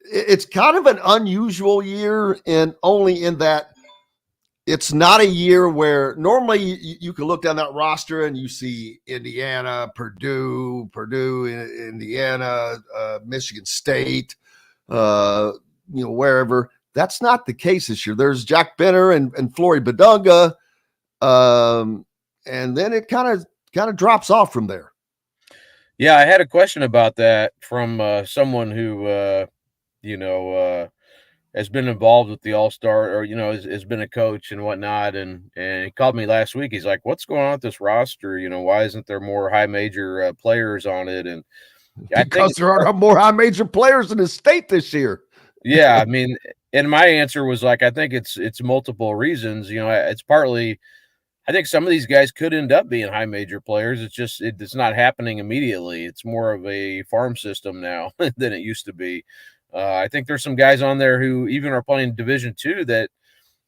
It's kind of an unusual year, and only in that it's not a year where normally you can look down that roster and you see Indiana, Purdue, Indiana, Michigan State, wherever. That's not the case this year. There's Jack Benner and Flory Badunga, and then it kind of drops off from there. Yeah, I had a question about that from someone who has been involved with the All-Star, or has been a coach and whatnot, and he called me last week. He's like, "What's going on with this roster? Why isn't there more high major players on it?" And because there are more high major players in the state this year. Yeah, I mean, and my answer was like, I think it's multiple reasons. It's partly, I think some of these guys could end up being high major players. It's just it's not happening immediately. It's more of a farm system now than it used to be. I think there's some guys on there who even are playing Division II that,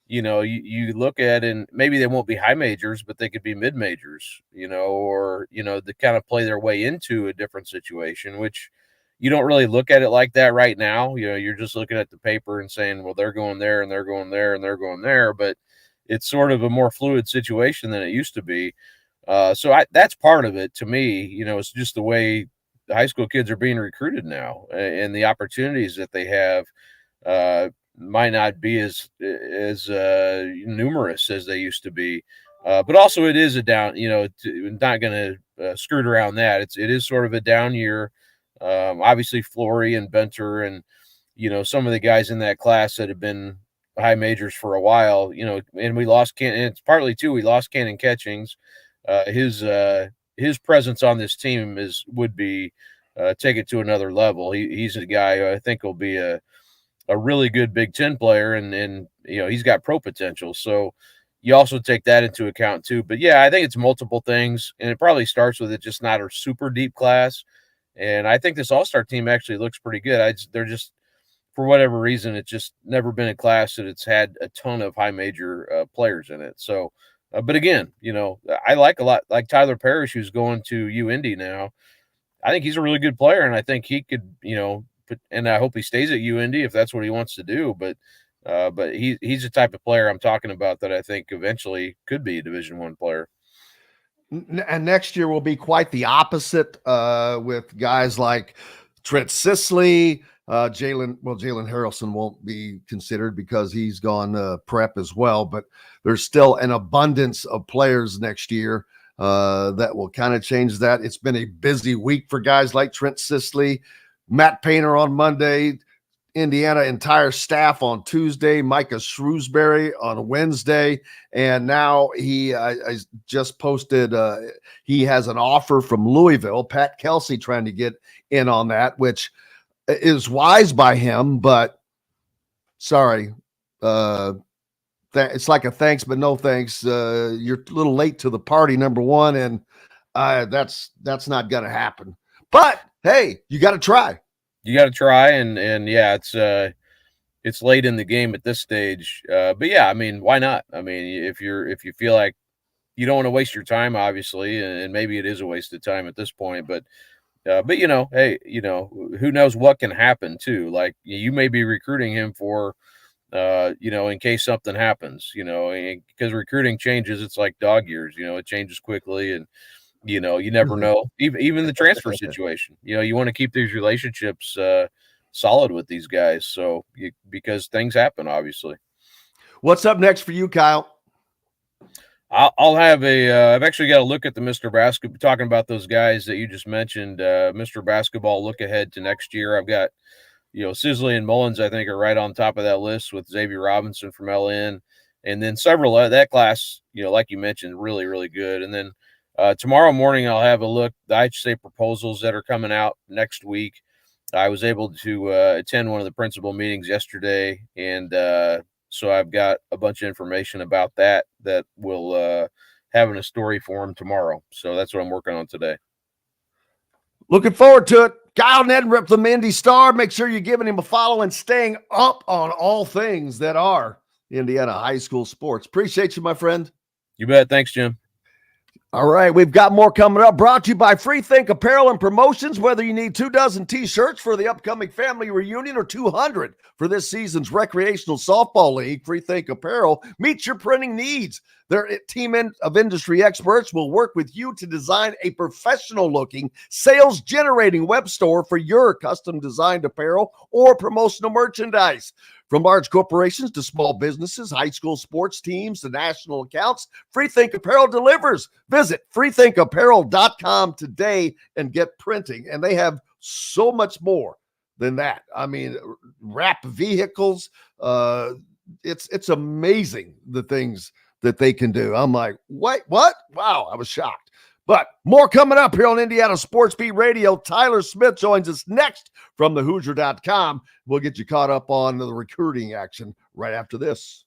you look at, and maybe they won't be high majors, but they could be mid majors, or, to kind of play their way into a different situation, which you don't really look at it like that right now. You're just looking at the paper and saying, well, they're going there and they're going there and they're going there, but it's sort of a more fluid situation than it used to be. So that's part of it to me. It's just the way the high school kids are being recruited now, and the opportunities that they have might not be as numerous as they used to be. But also it is a down, not going to skirt around that. It is sort of a down year. Obviously Flory and Benter and, some of the guys in that class that have been high majors for a while, and we lost and it's partly too, we lost Cannon Catchings. His presence on this team would be take it to another level. He's a guy who I think will be a really good Big Ten player, and he's got pro potential. So you also take that into account too. But yeah, I think it's multiple things, and it probably starts with it just not a super deep class. And I think this all-star team actually looks pretty good. They're just, for whatever reason, it's just never been a class that it's had a ton of high major players in it. So. But again, I like a lot, like Tyler Parrish, who's going to UIndy now. I think he's a really good player, and I think he could, and I hope he stays at UIndy if that's what he wants to do. But he's the type of player I'm talking about that I think eventually could be a Division I player. And next year will be quite the opposite, with guys like Trent Sisley, Jalen Harrelson won't be considered because he's gone prep as well, but there's still an abundance of players next year that will kind of change that. It's been a busy week for guys like Trent Sisley, Matt Painter on Monday, Indiana entire staff on Tuesday, Micah Shrewsbury on Wednesday, and now I just posted he has an offer from Louisville. Pat Kelsey trying to get in on that, which is wise by him, but sorry. It's like a thanks, but no thanks. You're a little late to the party, number one, and that's not going to happen. But hey, you got to try. You got to try, and yeah, it's late in the game at this stage. But yeah, I mean, why not? I mean, if you feel like you don't want to waste your time, obviously, and maybe it is a waste of time at this point, but you know, hey, you know, who knows what can happen too? Like you may be recruiting him for, you know, in case something happens, you know, because recruiting changes. It's like dog years, you know, it changes quickly, and you know, you never know. Even the transfer situation, you know, you want to keep these relationships solid with these guys, so because things happen, obviously. What's up next for you, Kyle? I'll have I've actually got to look at the Mr. Basketball, talking about those guys that you just mentioned, Mr. Basketball look ahead to next year. I've got, you know, Sisley and Mullins, I think, are right on top of that list with Xavier Robinson from LN. And then several of that class, you know, like you mentioned, really, really good. And then tomorrow morning, I'll have a look, the IHSA proposals that are coming out next week. I was able to attend one of the principal meetings yesterday, and so I've got a bunch of information about that will having a story for him tomorrow. So that's what I'm working on today. Looking forward to it. Kyle Neddenriep, the Indy Star. Make sure you're giving him a follow and staying up on all things that are Indiana high school sports. Appreciate you, my friend. You bet. Thanks, Jim. All right, we've got more coming up. Brought to you by Free Think Apparel and Promotions. Whether you need 24 T-shirts for the upcoming family reunion or 200 for this season's recreational softball league, Free Think Apparel meets your printing needs. Their team of industry experts will work with you to design a professional-looking, sales-generating web store for your custom-designed apparel or promotional merchandise. From large corporations to small businesses, high school sports teams to national accounts, Free Think Apparel delivers. Visit freethinkapparel.com today and get printing. And they have so much more than that. I mean, wrap vehicles. It's amazing the things that they can do. I'm like, wait, what? Wow, I was shocked. But more coming up here on Indiana Sports Beat Radio. Tyler Smith joins us next from thehoosier.com. We'll get you caught up on the recruiting action right after this.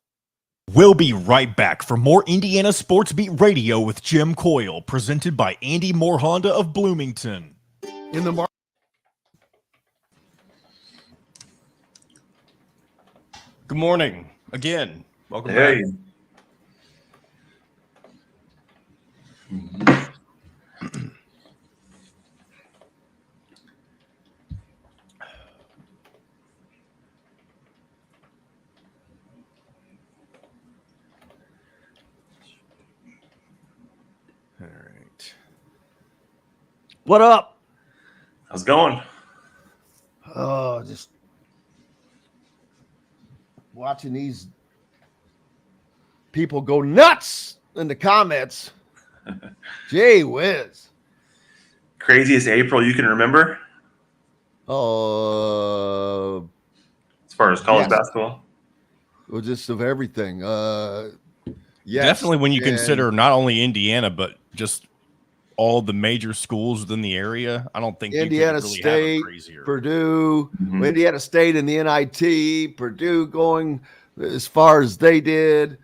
We'll be right back for more Indiana Sports Beat Radio with Jim Coyle, presented by Andy Moore Honda of Bloomington. In the Good morning again. Welcome Hey. back. All right. What up? How's it going? Oh, just watching these people go nuts in the comments. Gee whiz. Craziest April you can remember as far as college basketball? Well, just of everything. Yes, Definitely when you consider not only Indiana, but just all the major schools within the area. I don't think Indiana you could really State, have a crazier. Purdue, Indiana State in the NIT, Purdue going as far as they did.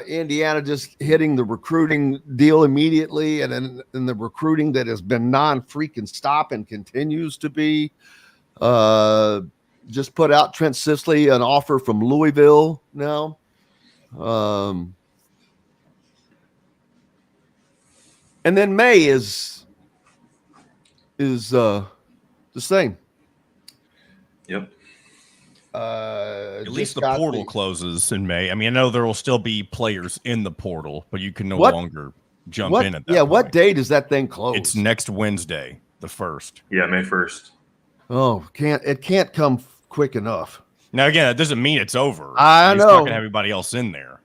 Indiana just hitting the recruiting deal immediately, and then in the recruiting that has been non-freaking stop and continues to be. Just put out Trent Sisley an offer from Louisville now. And then May is the same. Yep. At least the portal closes in May. I mean, I know there will still be players in the portal, but you can no longer jump in at that point. What day does that thing close? It's next Wednesday, the 1st. Yeah, May 1st. Oh, it can't come quick enough. Now, again, that doesn't mean it's over. I You're know. not going to have everybody else in there.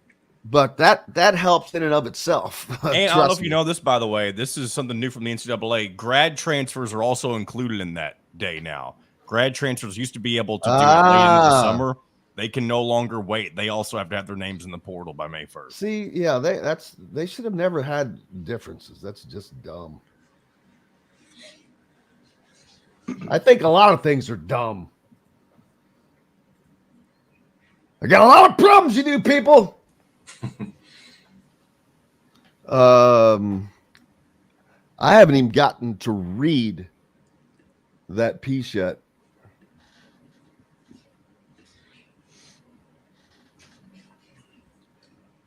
But that helps in and of itself. And I don't know if you know this, by the way. This is something new from the NCAA. Grad transfers are also included in that day now. Grad transfers used to be able to do it late in the summer. They can no longer wait. They also have to have their names in the portal by May 1st. See, yeah, they should have never had differences. That's just dumb. I think a lot of things are dumb. I got a lot of problems, you do people. I haven't even gotten to read that piece yet.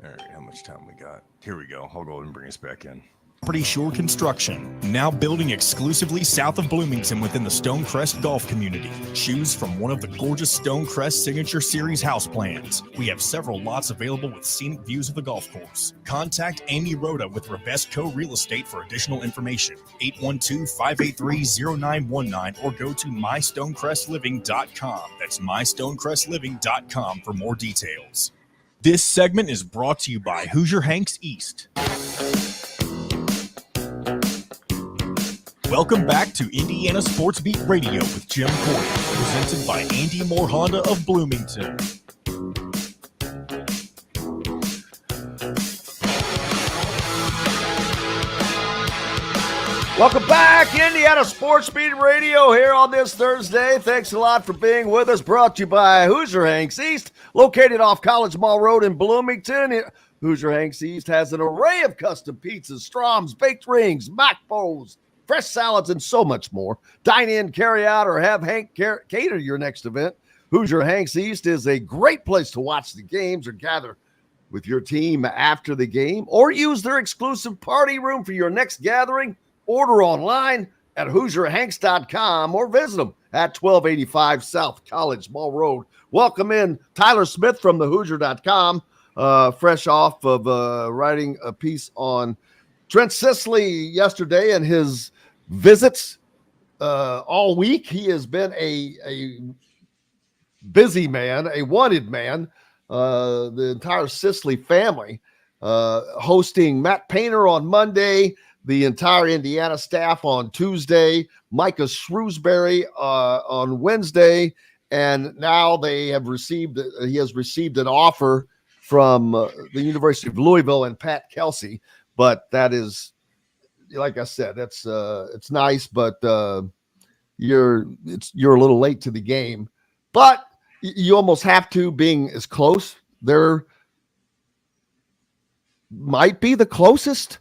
All right, how much time we got? Here we go. I'll go ahead and bring us back in. Pretty Shore Construction, now building exclusively south of Bloomington within the Stonecrest Golf community. Choose from one of the gorgeous Stonecrest Signature Series house plans. We have several lots available with scenic views of the golf course. Contact Amy Rhoda with Rebesco Real Estate for additional information. 812-583-0919 or go to mystonecrestliving.com. That's mystonecrestliving.com for more details. This segment is brought to you by Hoosier Hanks East. Welcome back to Indiana Sports Beat Radio with Jim Coyle, presented by Andy Moore Honda of Bloomington. Welcome back, Indiana Sports Beat Radio here on this Thursday. Thanks a lot for being with us. Brought to you by Hoosier Hanks East, located off College Mall Road in Bloomington. Hoosier Hanks East has an array of custom pizzas, stroms, baked rings, mock bowls, fresh salads, and so much more. Dine in, carry out, or have Hank cater your next event. Hoosier Hanks East is a great place to watch the games or gather with your team after the game, or use their exclusive party room for your next gathering. Order online at HoosierHanks.com or visit them at 1285 South College Mall Road. Welcome in Tyler Smith from the Hoosier.com, fresh off of writing a piece on Trent Sisley yesterday and his visits all week. He has been a busy man, a wanted man, the entire Sisley family, hosting Matt Painter on Monday, the entire Indiana staff on Tuesday, Micah Shrewsbury on Wednesday, and now he has received an offer from the University of Louisville and Pat Kelsey. But that is, like I said, it's nice, but you're a little late to the game. But you almost have to, being as close. There might be the closest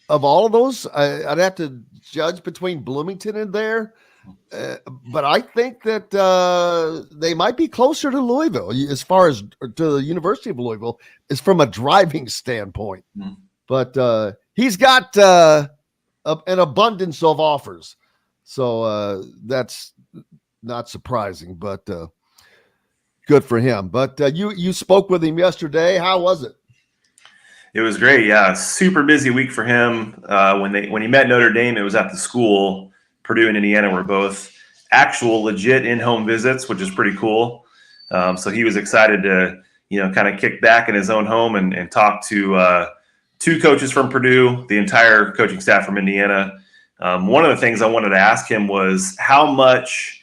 of all of those. I'd have to judge between Bloomington and there, but I think that they might be closer to Louisville as far as to the University of Louisville is from a driving standpoint. Mm-hmm. But he's got an abundance of offers, so that's not surprising. But good for him. But you spoke with him yesterday. How was it? It was great. Yeah, super busy week for him. When he met Notre Dame, it was at the school. Purdue and Indiana were both actual legit in-home visits, which is pretty cool. So he was excited to kind of kick back in his own home and talk to two coaches from Purdue, the entire coaching staff from Indiana. One of the things I wanted to ask him was how much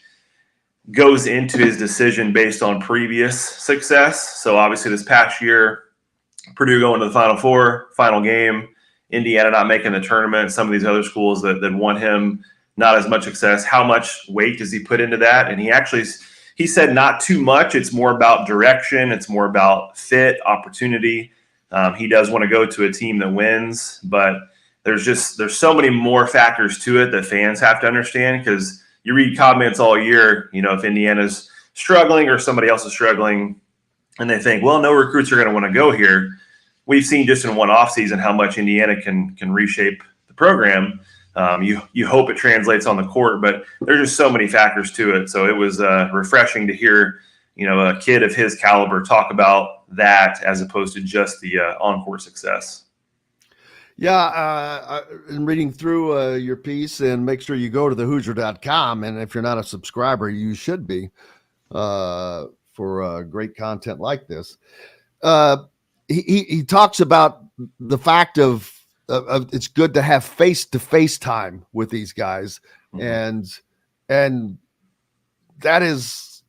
goes into his decision based on previous success. So obviously this past year, Purdue going to the Final Four, final game, Indiana not making the tournament, some of these other schools that won him not as much success. How much weight does he put into that? And he said not too much. It's more about direction. It's more about fit, opportunity. He does want to go to a team that wins, but there's so many more factors to it that fans have to understand, because you read comments all year, if Indiana's struggling or somebody else is struggling, and they think, well, no recruits are going to want to go here. We've seen just in one offseason how much Indiana can reshape the program. You hope it translates on the court, but there's just so many factors to it. So it was refreshing to hear, a kid of his caliber talk about that as opposed to just the on-court success. Yeah, in reading through your piece, and make sure you go to thehoosier.com. And if you're not a subscriber, you should be. For great content like this. He talks about the fact of it's good to have face-to-face time with these guys. Mm-hmm. And that is,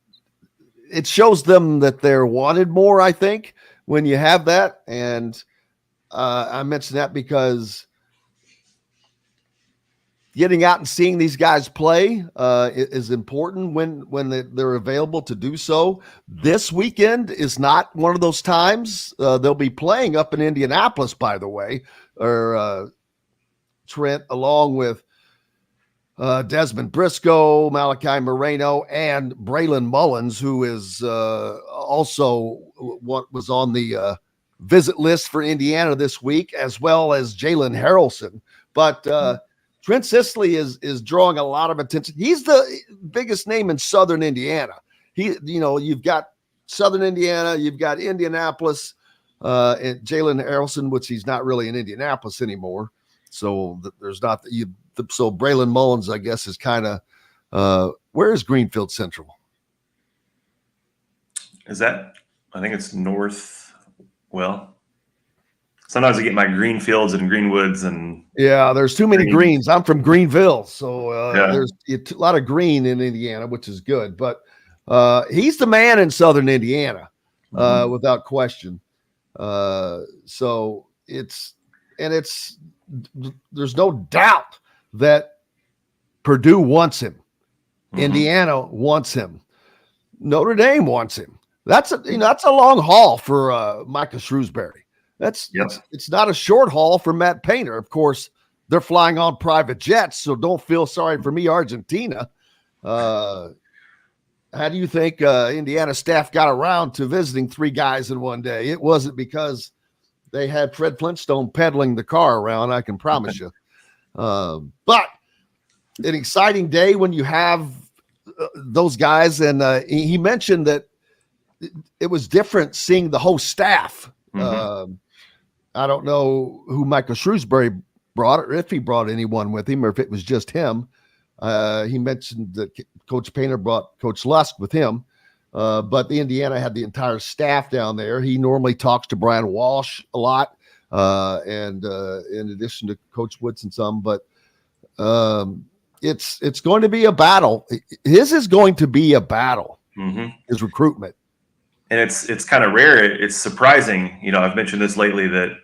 it shows them that they're wanted more, I think, when you have that. And I mention that because getting out and seeing these guys play is important when they're available to do so. This weekend is not one of those times. They'll be playing up in Indianapolis, by the way, or Trent, along with Desmond Briscoe, Malachi Moreno, and Braylon Mullins, who is also what was on the visit list for Indiana this week, as well as Jalen Harrelson. But Trent Sisley is drawing a lot of attention. He's the biggest name in Southern Indiana. You've got Southern Indiana, you've got Indianapolis, and Jalen Harrelson, which he's not really in Indianapolis anymore. So there's not so Braylon Mullins, I guess, is kind of where is Greenfield Central? Is that? I think it's north. Well, sometimes I get my Greenfields and Greenwoods and there's too many greens. I'm from Greenville, so there's a lot of green in Indiana, which is good. But he's the man in Southern Indiana, without question. So there's no doubt that Purdue wants him. Indiana wants him. Notre Dame wants him. That's a long haul for Micah Shrewsbury. It's not a short haul for Matt Painter. Of course, they're flying on private jets, so don't feel sorry for me, Argentina. How do you think Indiana staff got around to visiting 3 guys in one day? It wasn't because they had Fred Flintstone pedaling the car around, I can promise you. But an exciting day when you have those guys. And he mentioned that it was different seeing the whole staff. I don't know who Michael Shrewsbury brought, or if he brought anyone with him, or if it was just him. He mentioned that Coach Painter brought Coach Lusk with him. But the Indiana had the entire staff down there. He normally talks to Brian Walsh a lot, and in addition to Coach Woodson some. But it's going to be a battle. His is going to be a battle. His recruitment, and it's kind of rare. It's surprising. I've mentioned this lately that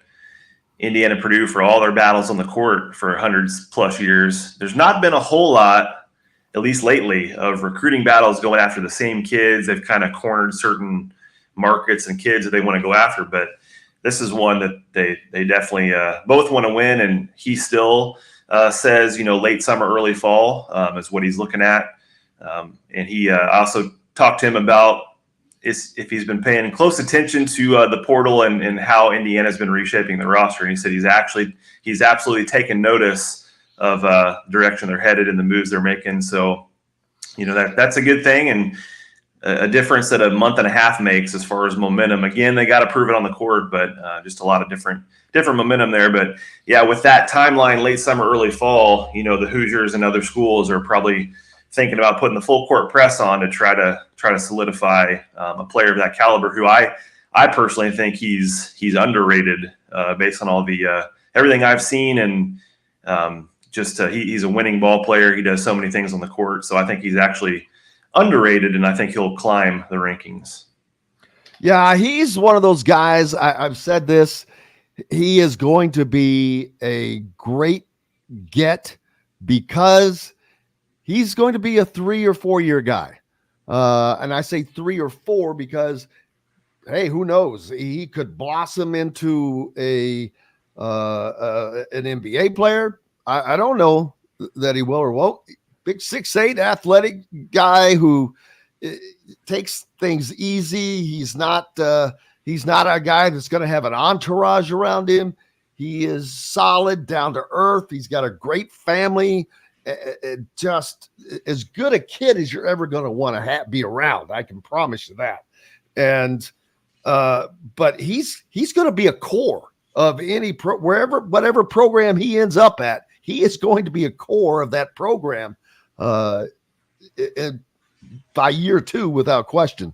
Indiana Purdue, for all their battles on the court for hundreds plus years, there's not been a whole lot, at least lately, of recruiting battles going after the same kids. They've kind of cornered certain markets and kids that they want to go after. But this is one that they definitely both want to win. And he still says, late summer, early fall is what he's looking at. And he also talked to him about if he's been paying close attention to the portal and how Indiana's been reshaping the roster. And he said he's absolutely taken notice of direction they're headed and the moves they're making. So, that's a good thing, and a difference that a month and a half makes as far as momentum. Again, they got to prove it on the court, but just a lot of different momentum there. But yeah, with that timeline, late summer, early fall, the Hoosiers and other schools are probably thinking about putting the full court press on to try to solidify a player of that caliber, who I personally think he's underrated based on all the everything I've seen, and he's a winning ball player. He does so many things on the court. So I think he's actually underrated, and I think he'll climb the rankings. Yeah, he's one of those guys. I've said this. He is going to be a great get because he's going to be a 3 or 4 year guy. And I say 3 or 4 because, hey, who knows? He could blossom into an NBA player. I don't know that he will or won't. Big 6'8" athletic guy who takes things easy. He's not a guy that's going to have an entourage around him. He is solid, down to earth. He's got a great family. Just as good a kid as you're ever going to want to be around. I can promise you that. And but he's going to be a core of any whatever program he ends up at. He is going to be a core of that program by year 2, without question.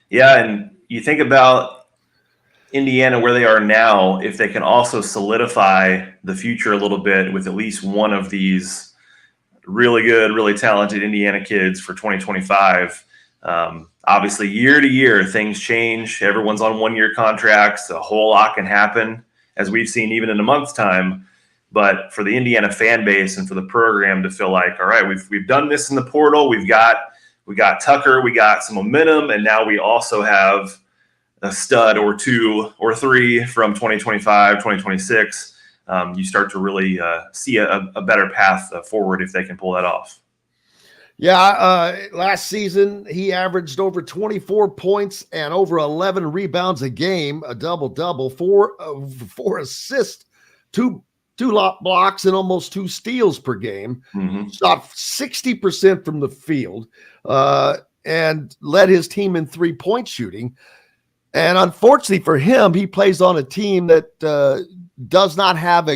Yeah, and you think about Indiana, where they are now, if they can also solidify the future a little bit with at least one of these really good, really talented Indiana kids for 2025. Obviously, year to year, things change. Everyone's on 1-year contracts. A whole lot can happen, as we've seen even in a month's time. But for the Indiana fan base and for the program to feel like, all right, we've done this in the portal. We got Tucker, we got some momentum, and now we also have a stud or two or three from 2025, 2026. You start to really see a better path forward if they can pull that off. Yeah, last season he averaged over 24 points and over 11 rebounds a game, a double-double, four assists, two blocks, and almost 2 steals per game. Mm-hmm. Shot 60% from the field, and led his team in 3-point shooting. And unfortunately for him, he plays on a team that does not have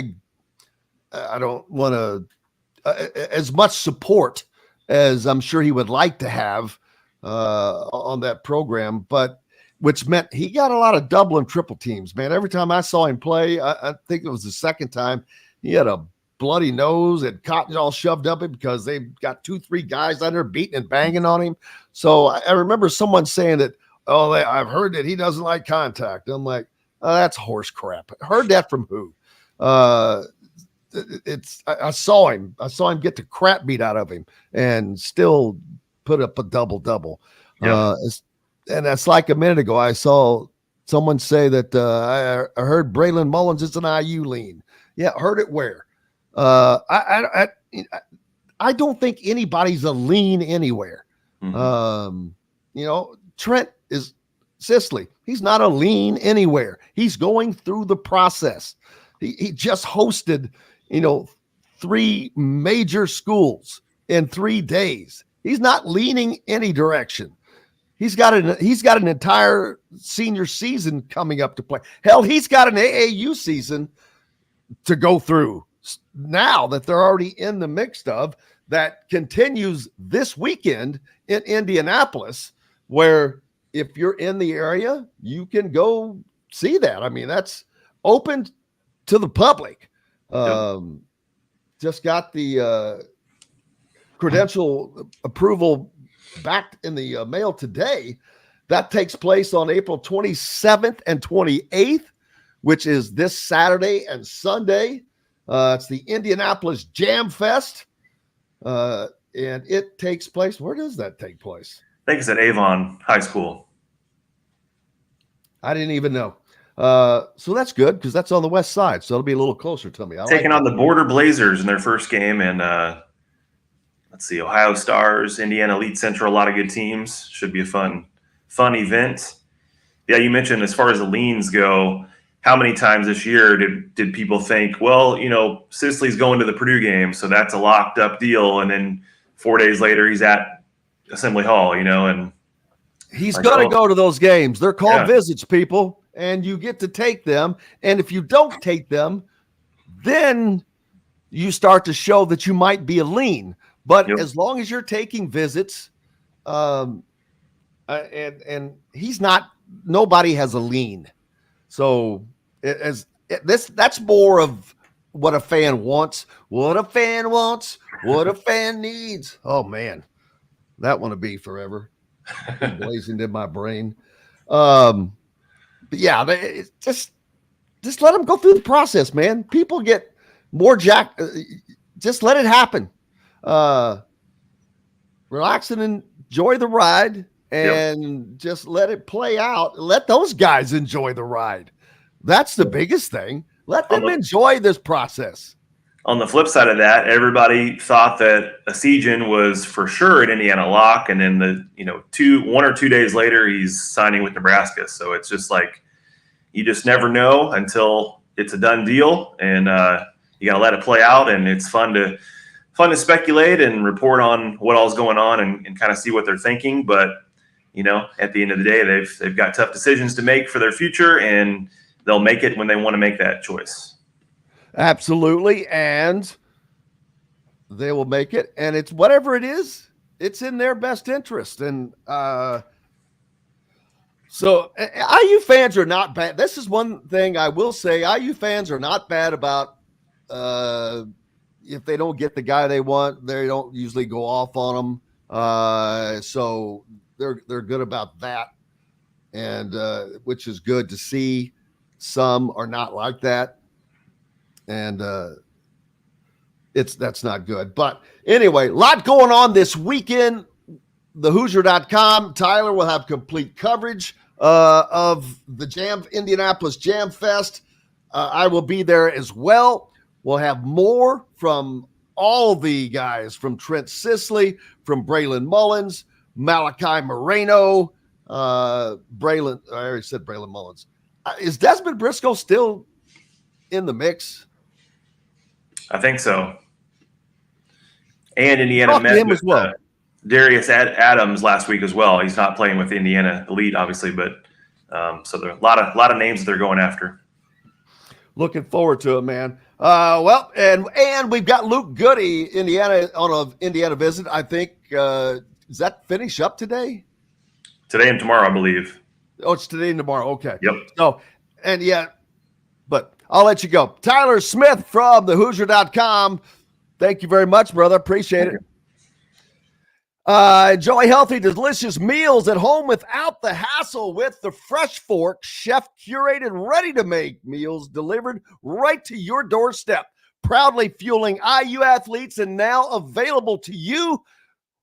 as much support as I'm sure he would like to have on that program, but which meant he got a lot of double and triple teams, man. Every time I saw him play, I think it was the second time, he had a bloody nose and cotton all shoved up it because they got 2-3 guys under beating and banging on him. So I remember someone saying that, I've heard that he doesn't like contact. I'm like, oh, that's horse crap. I heard that from who? I saw him get the crap beat out of him and still put up a double-double. Yeah. And that's like a minute ago, I saw someone say that I heard Braylon Mullins is an IU lean. Yeah, heard it where? I don't think anybody's a lean anywhere. Mm-hmm. Trent is Sisley. He's not a lean anywhere. He's going through the process. He just hosted, 3 major schools in 3 days. He's not leaning any direction. He's got an entire senior season coming up to play. Hell, he's got an AAU season to go through now that they're already in the mix of, that continues this weekend in Indianapolis, where if you're in the area, you can go see that. I mean, that's open to the public. Just got the credential approval back in the mail today. That takes place on April 27th and 28th, which is this Saturday and Sunday. It's the Indianapolis Jam Fest, and it takes place. Where does that take place? I think it's at Avon High School. I didn't even know. So that's good because that's on the west side, so it'll be a little closer to me. Taking on the Border Blazers in their first game, and let's see, Ohio Stars, Indiana Elite Central, a lot of good teams. Should be a fun event. Yeah, you mentioned as far as the leans go, how many times this year did people think, well, Sisley's going to the Purdue game, so that's a locked up deal, and then 4 days later he's at Assembly Hall, and he's going to go to those games. They're called visits, people, and you get to take them. And if you don't take them, then you start to show that you might be a lean. But as long as you're taking visits, and he's not, nobody has a lean. So that's more of what a fan wants, what a fan wants, what a fan needs. Oh man, that one to be forever blazing in my brain. But yeah, just let them go through the process, man. People get more jacked. Just let it happen. Relax and enjoy the ride, and just let it play out. Let those guys enjoy the ride. That's the biggest thing. Let them enjoy this process. On the flip side of that, everybody thought that Asijan was for sure at Indiana lock, and then 1 or 2 days later he's signing with Nebraska. So it's just like you just never know until it's a done deal, and you got to let it play out. And it's fun to speculate and report on what all's going on and kind of see what they're thinking. But at the end of the day, they've got tough decisions to make for their future, and they'll make it when they want to make that choice. Absolutely. And they will make it. And it's whatever it is, it's in their best interest. And so IU fans are not bad. This is one thing I will say. IU fans are not bad about if they don't get the guy they want, they don't usually go off on them. So they're good about that. And which is good to see. Some are not like that. And that's not good. But anyway, a lot going on this weekend. TheHoosier.com. Tyler will have complete coverage of the Indianapolis Jam Fest. I will be there as well. We'll have more from all the guys, from Trent Sisley, from Braylon Mullins, Malachi Moreno, Braylon. I already said Braylon Mullins. Is Desmond Briscoe still in the mix? I think so. And Indiana met him as well. Darius Adams last week as well. He's not playing with Indiana Elite, obviously, but so there are a lot of names that they're going after. Looking forward to it, man. Well, and we've got Luke Goody, Indiana, on an Indiana visit. I think does that finish up today? Today and tomorrow, I believe. Oh, it's today and tomorrow. Okay. Yep. So, and yeah, but I'll let you go. Tyler Smith from thehoosier.com. Thank you very much, brother. Appreciate it. Enjoy healthy, delicious meals at home without the hassle with the Fresh Fork, chef-curated, ready-to-make meals delivered right to your doorstep. Proudly fueling IU athletes and now available to you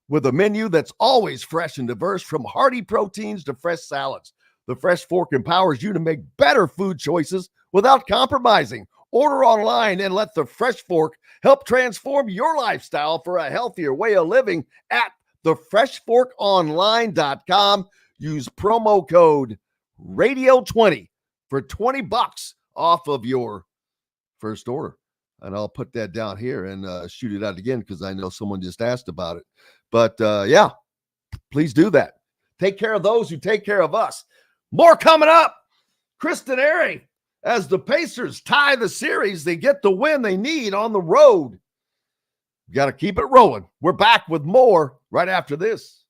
with a menu that's always fresh and diverse, from hearty proteins to fresh salads. The Fresh Fork empowers you to make better food choices without compromising. Order online and let the Fresh Fork help transform your lifestyle for a healthier way of living at thefreshforkonline.com. Use promo code radio20 for $20 off of your first order. And I'll put that down here and shoot it out again because I know someone just asked about it. But yeah, please do that. Take care of those who take care of us. More coming up. Chris Denari, as the Pacers tie the series, they get the win they need on the road. Got to keep it rolling. We're back with more right after this.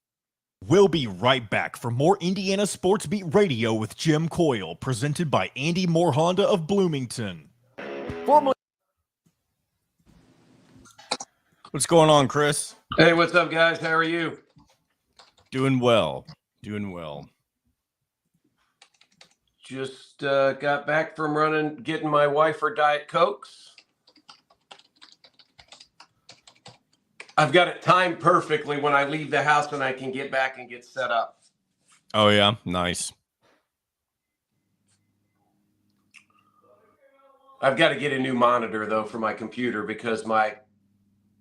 We'll be right back for more Indiana Sports Beat Radio with Jim Coyle, presented by Andy Moore Honda of Bloomington. What's going on, Chris? Hey, what's up, guys? How are you? Doing well. Doing well. Just got back from getting my wife her Diet Cokes. I've got it timed perfectly when I leave the house and I can get back and get set up. Oh, yeah. Nice. I've got to get a new monitor, though, for my computer because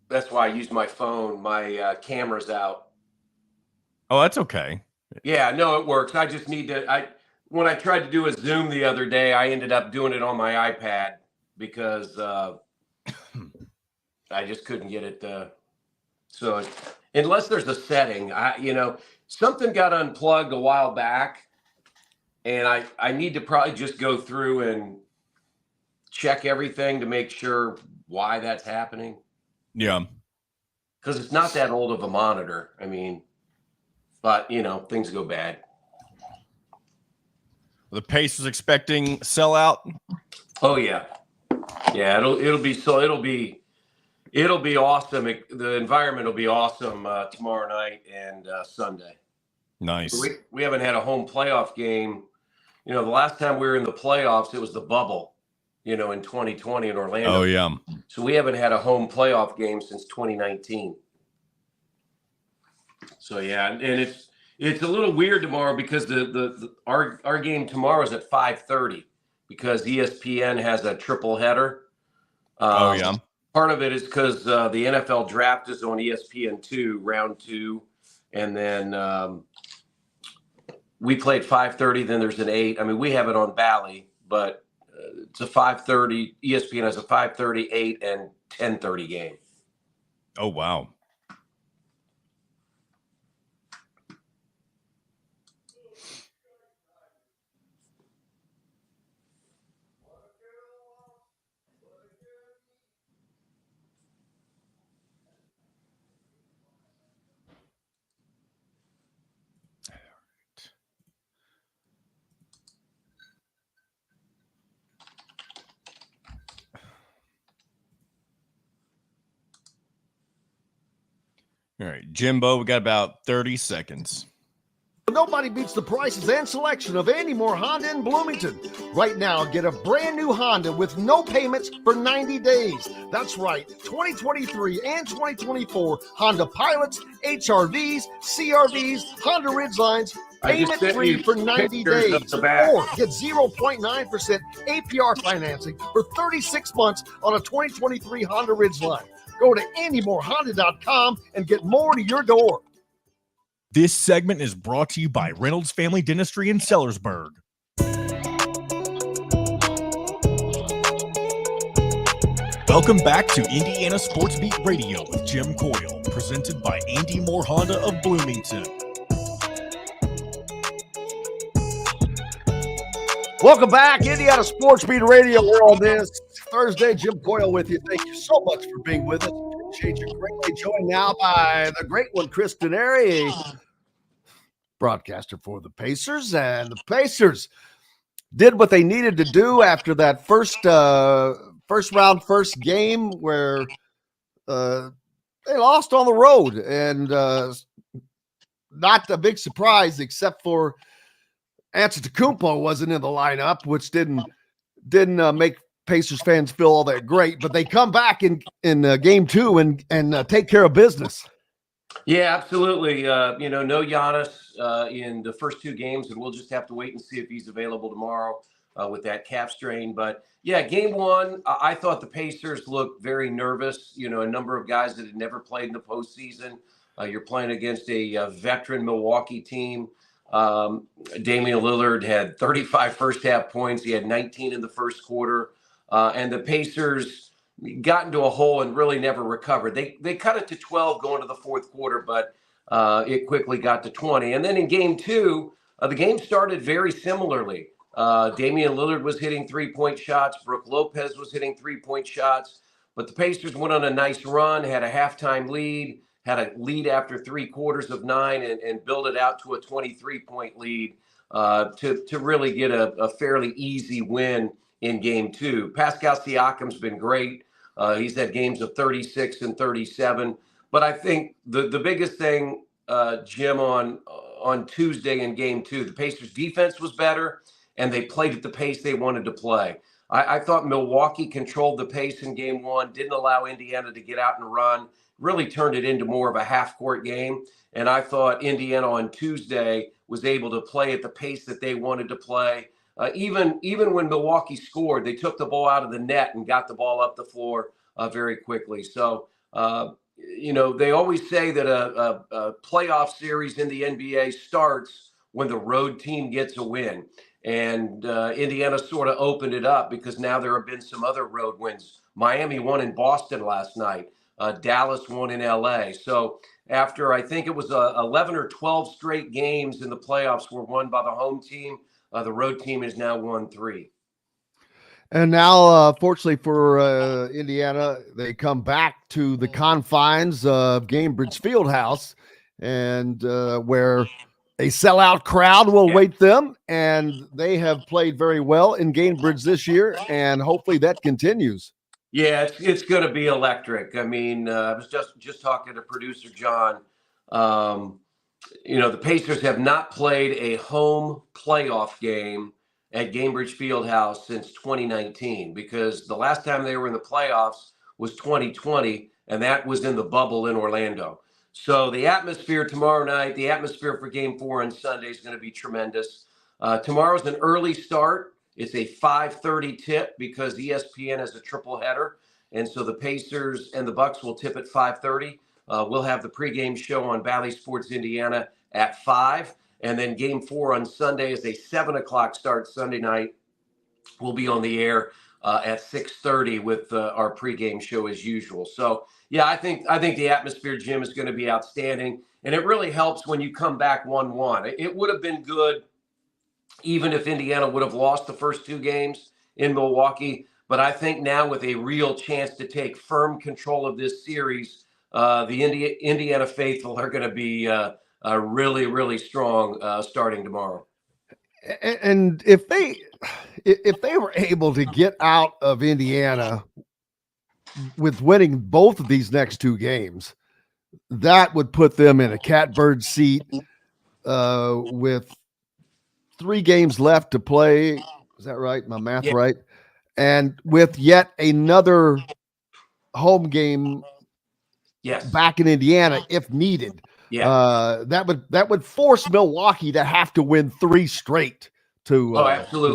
that's why I use my phone. My camera's out. Oh, that's okay. Yeah, no, it works. I just need to. When I tried to do a Zoom the other day, I ended up doing it on my iPad because I just couldn't get it. So unless there's a setting, something got unplugged a while back, and I need to probably just go through and check everything to make sure why that's happening. Yeah. Because it's not that old of a monitor. I mean, but, things go bad. The Pacers expecting sellout? Oh, yeah. Yeah, it'll be awesome. The environment will be awesome tomorrow night and Sunday. Nice. We haven't had a home playoff game. The last time we were in the playoffs, it was the bubble, in 2020 in Orlando. Oh, yeah. So we haven't had a home playoff game since 2019. So, yeah, and it's a little weird tomorrow because our game tomorrow is at 5:30 because ESPN has a triple header. Oh, yeah. Part of it is because the NFL draft is on ESPN2, round 2, and then we play at 5:30. Then there's an 8. I mean, we have it on Bally, but it's a 5:30. ESPN has a 5:30, 8, and 10:30 game. Oh, wow. All right, Jimbo, we got about 30 seconds. nobody beats the prices and selection of Andy Moore Honda in Bloomington. Right now, get a brand new Honda with no payments for 90 days. That's right, 2023 and 2024 Honda Pilots, HRVs, CRVs, Honda Ridgelines, payment free for 90 days. Or get 0.9% APR financing for 36 months on a 2023 Honda Ridgeline. Go to AndyMooreHonda.com and get more to your door. This segment is brought to you by Reynolds Family Dentistry in Sellersburg. Welcome back to Indiana Sports Beat Radio with Jim Coyle, presented by Andy Moore Honda of Bloomington. Welcome back, Indiana Sports Beat Radio. We're on this Thursday. Jim Coyle with you. Thank you so much for being with us. Appreciate you greatly. Joined now by the great one, Chris Denari, broadcaster for the Pacers. And the Pacers did what they needed to do after that first game where they lost on the road. And not a big surprise, except for Antetokounmpo wasn't in the lineup, which didn't make Pacers fans feel all that great. But they come back in game two and take care of business. Yeah, absolutely. No Giannis in the first two games, and we'll just have to wait and see if he's available tomorrow with that calf strain. But yeah, game one, I thought the Pacers looked very nervous. A number of guys that had never played in the postseason. You're playing against a veteran Milwaukee team. Damian Lillard had 35 first half points. He had 19 in the first quarter. And the Pacers got into a hole and really never recovered. They cut it to 12 going to the fourth quarter, but it quickly got to 20. And then in game two, the game started very similarly. Damian Lillard was hitting three-point shots. Brook Lopez was hitting three-point shots. But the Pacers went on a nice run, had a halftime lead, had a lead after 3/4 of 9, and built it out to a 23-point lead to really get a fairly easy win in game two. Pascal Siakam's been great. He's had games of 36 and 37. But I think the biggest thing, Jim, on Tuesday in game two, the Pacers defense was better, and they played at the pace they wanted to play. I thought Milwaukee controlled the pace in game one, didn't allow Indiana to get out and run, really turned it into more of a half-court game. And I thought Indiana on Tuesday was able to play at the pace that they wanted to play. Even when Milwaukee scored, they took the ball out of the net and got the ball up the floor very quickly. So, they always say that a playoff series in the NBA starts when the road team gets a win. And Indiana sort of opened it up because now there have been some other road wins. Miami won in Boston last night. Dallas won in LA. So after I think it was 11 or 12 straight games in the playoffs were won by the home team, the road team has now won 3. And now, fortunately for Indiana, they come back to the confines of Gainbridge Fieldhouse, and where a sellout crowd will wait them, and they have played very well in Gainbridge this year, and hopefully that continues. Yeah, it's going to be electric. I mean, I was just talking to producer John. The Pacers have not played a home playoff game at Gainbridge Fieldhouse since 2019, because the last time they were in the playoffs was 2020, and that was in the bubble in Orlando. So the atmosphere tomorrow night, the atmosphere for Game 4 on Sunday is going to be tremendous. Tomorrow's an early start. It's a 5:30 tip because ESPN has a triple header. And so the Pacers and the Bucks will tip at 5:30. We'll have the pregame show on Valley Sports Indiana at 5. And then Game 4 on Sunday is a 7 o'clock start Sunday night. We'll be on the air at 6:30 with our pregame show as usual. So, yeah, I think the atmosphere, Jim, is going to be outstanding. And it really helps when you come back 1-1. It would have been good even if Indiana would have lost the first 2 games in Milwaukee. But I think now with a real chance to take firm control of this series, the Indiana faithful are going to be really, really strong starting tomorrow. And if they were able to get out of Indiana with winning both of these next 2 games, that would put them in a catbird seat with 3 games left to play. Is that right? My math right? And with yet another home game back in Indiana if needed. That would force Milwaukee to have to win 3 straight to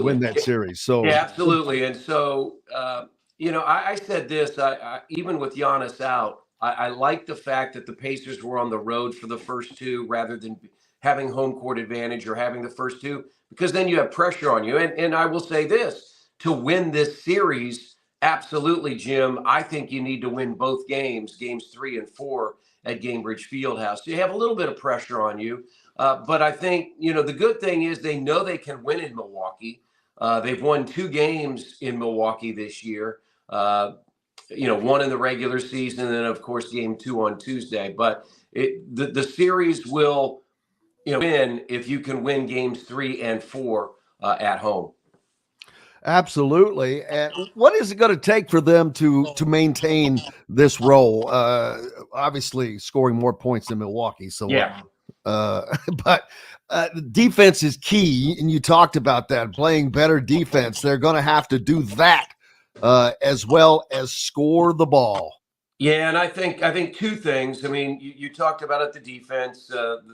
win that series. So absolutely. And so I said this. I even with Giannis out, I like the fact that the Pacers were on the road for the first 2 rather than having home court advantage or having the first 2, because then you have pressure on you. And I will say this, to win this series, absolutely, Jim, I think you need to win both games 3 and 4 at Gainbridge Fieldhouse. So you have a little bit of pressure on you. But I think, the good thing is they know they can win in Milwaukee. They've won 2 games in Milwaukee this year. 1 in the regular season, and then of course game 2 on Tuesday. But the series will win if you can win games 3 and 4 at home. Absolutely. And what is it going to take for them to maintain this role? Obviously scoring more points than Milwaukee. So but defense is key, and you talked about that, playing better defense. They're going to have to do that as well as score the ball. Yeah, and I think 2 things. I mean, you talked about it, the defense.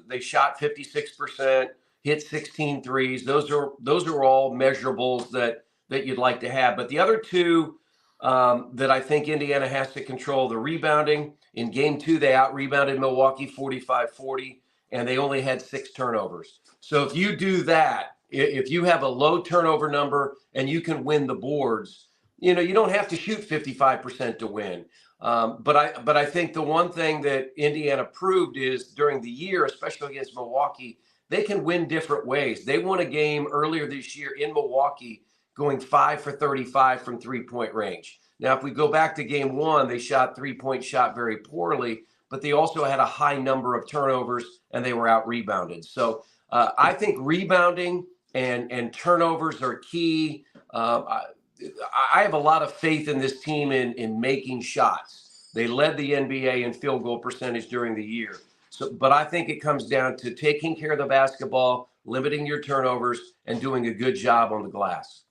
They shot 56%, hit 16 threes. Those are all measurables that you'd like to have. But the other 2 that I think Indiana has to control, the rebounding. In game 2, they out-rebounded Milwaukee 45-40, and they only had 6 turnovers. So if you do that, if you have a low turnover number and you can win the boards, you don't have to shoot 55% to win. But I think the one thing that Indiana proved is during the year, especially against Milwaukee, they can win different ways. They won a game earlier this year in Milwaukee going 5 for 35 from 3-point range. Now, if we go back to game 1, they shot 3-point shot very poorly, but they also had a high number of turnovers and they were out rebounded. So I think rebounding and turnovers are key. I have a lot of faith in this team in making shots. They led the NBA in field goal percentage during the year. But I think it comes down to taking care of the basketball, limiting your turnovers, and doing a good job on the glass.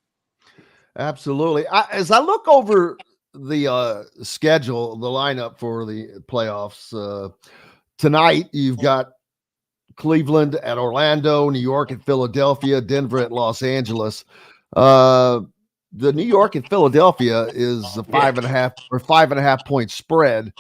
Absolutely. As I look over the schedule, the lineup for the playoffs, tonight you've got Cleveland at Orlando, New York at Philadelphia, Denver at Los Angeles. The New York and Philadelphia is a 5.5 point spread.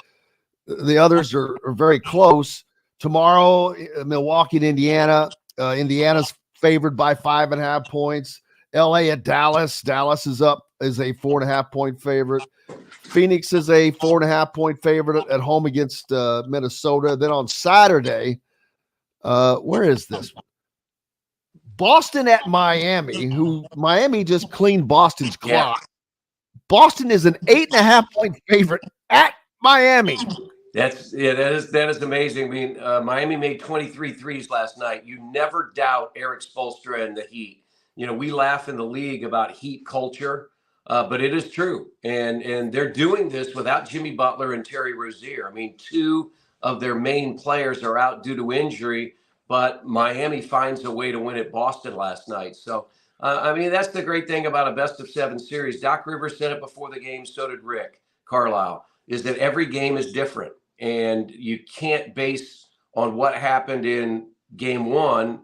The others are very close. Tomorrow, Milwaukee and Indiana. Indiana's favored by 5.5 points. LA at Dallas. Dallas is a 4.5 point favorite. Phoenix is a 4.5 point favorite at home against Minnesota. Then on Saturday, where is this one? Boston at Miami, Miami just cleaned Boston's clock. Yeah. Boston is an 8.5 point favorite at Miami. That is amazing. I mean, Miami made 23 threes last night. You never doubt Eric Spoelstra and the Heat. We laugh in the league about Heat culture, but it is true. And they're doing this without Jimmy Butler and Terry Rozier. I mean, 2 of their main players are out due to injury, but Miami finds a way to win at Boston last night. So, that's the great thing about a best-of-7 series. Doc Rivers said it before the game, so did Rick Carlisle, is that every game is different. And you can't base on what happened in game 1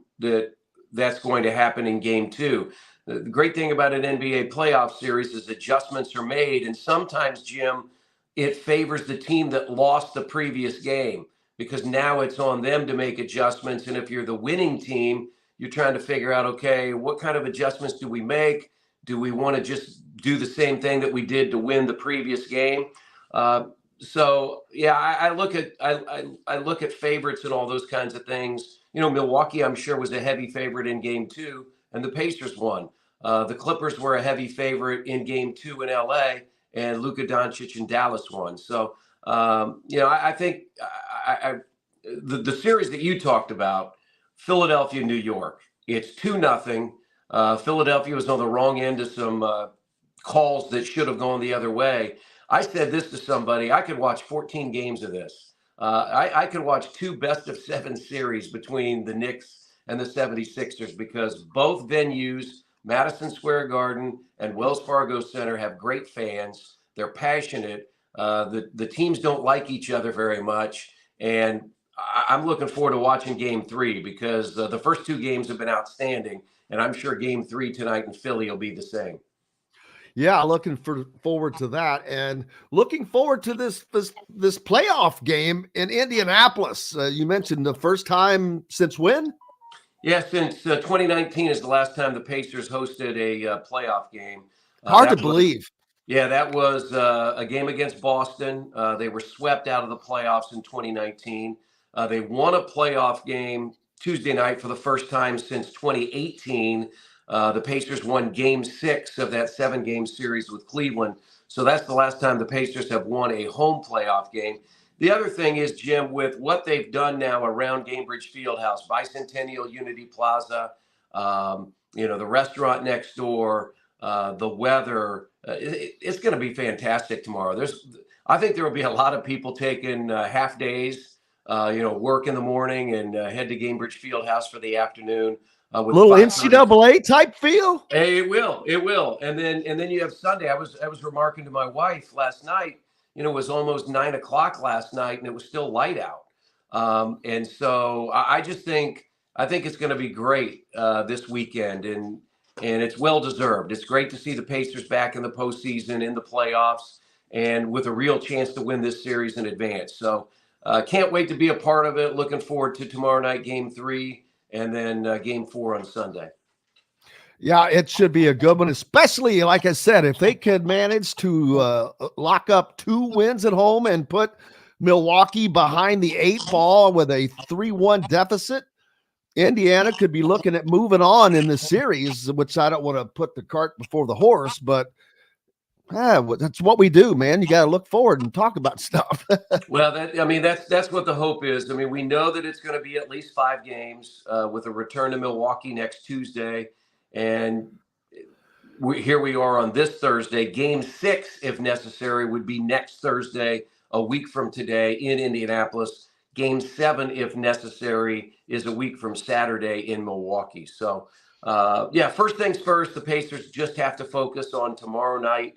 that's going to happen in game 2. The great thing about an NBA playoff series is adjustments are made. And sometimes, Jim, it favors the team that lost the previous game because now it's on them to make adjustments. And if you're the winning team, you're trying to figure out, okay, what kind of adjustments do we make? Do we want to just do the same thing that we did to win the previous game? So yeah, I look at favorites and all those kinds of things. Milwaukee, I'm sure, was a heavy favorite in game 2, and the Pacers won. The Clippers were a heavy favorite in game 2 in LA, and Luka Doncic in Dallas won. So I think the series that you talked about, Philadelphia, New York, it's 2-0. Philadelphia was on the wrong end of some calls that should have gone the other way. I said this to somebody, I could watch 14 games of this. I could watch 2 best-of-7 series between the Knicks and the 76ers, because both venues, Madison Square Garden and Wells Fargo Center, have great fans. They're passionate. The teams don't like each other very much. And I'm looking forward to watching Game 3 because the first two games have been outstanding. And I'm sure Game 3 tonight in Philly will be the same. Yeah, looking forward to that, and looking forward to this playoff game in Indianapolis. You mentioned the first time since when? Yeah, since 2019 is the last time the Pacers hosted a playoff game. Hard to believe. Yeah, that was a game against Boston. They were swept out of the playoffs in 2019. They won a playoff game Tuesday night for the first time since 2018. The Pacers won Game 6 of that 7-game series with Cleveland. So that's the last time the Pacers have won a home playoff game. The other thing is, Jim, with what they've done now around Gainbridge Fieldhouse, Bicentennial Unity Plaza, the restaurant next door, the weather, it's going to be fantastic tomorrow. I think there will be a lot of people taking half days, work in the morning and head to Gainbridge Fieldhouse for the afternoon. A little NCAA type feel. Hey, it will. And then you have Sunday. I was remarking to my wife last night. It was almost 9 o'clock last night, and it was still light out. And so I think it's going to be great this weekend, and it's well deserved. It's great to see the Pacers back in the postseason, in the playoffs, and with a real chance to win this series in advance. So can't wait to be a part of it. Looking forward to tomorrow night, Game 3. And then Game 4 on Sunday. Yeah, it should be a good one, especially, like I said, if they could manage to lock up 2 wins at home and put Milwaukee behind the 8 ball with a 3-1 deficit. Indiana could be looking at moving on in the series, which I don't want to put the cart before the horse, but that's what we do, man. You got to look forward and talk about stuff. Well, that's what the hope is. I mean, we know that it's going to be at least 5 games with a return to Milwaukee next Tuesday. And here we are on this Thursday. Game 6, if necessary, would be next Thursday, a week from today in Indianapolis. Game 7, if necessary, is a week from Saturday in Milwaukee. So, first things first, the Pacers just have to focus on tomorrow night.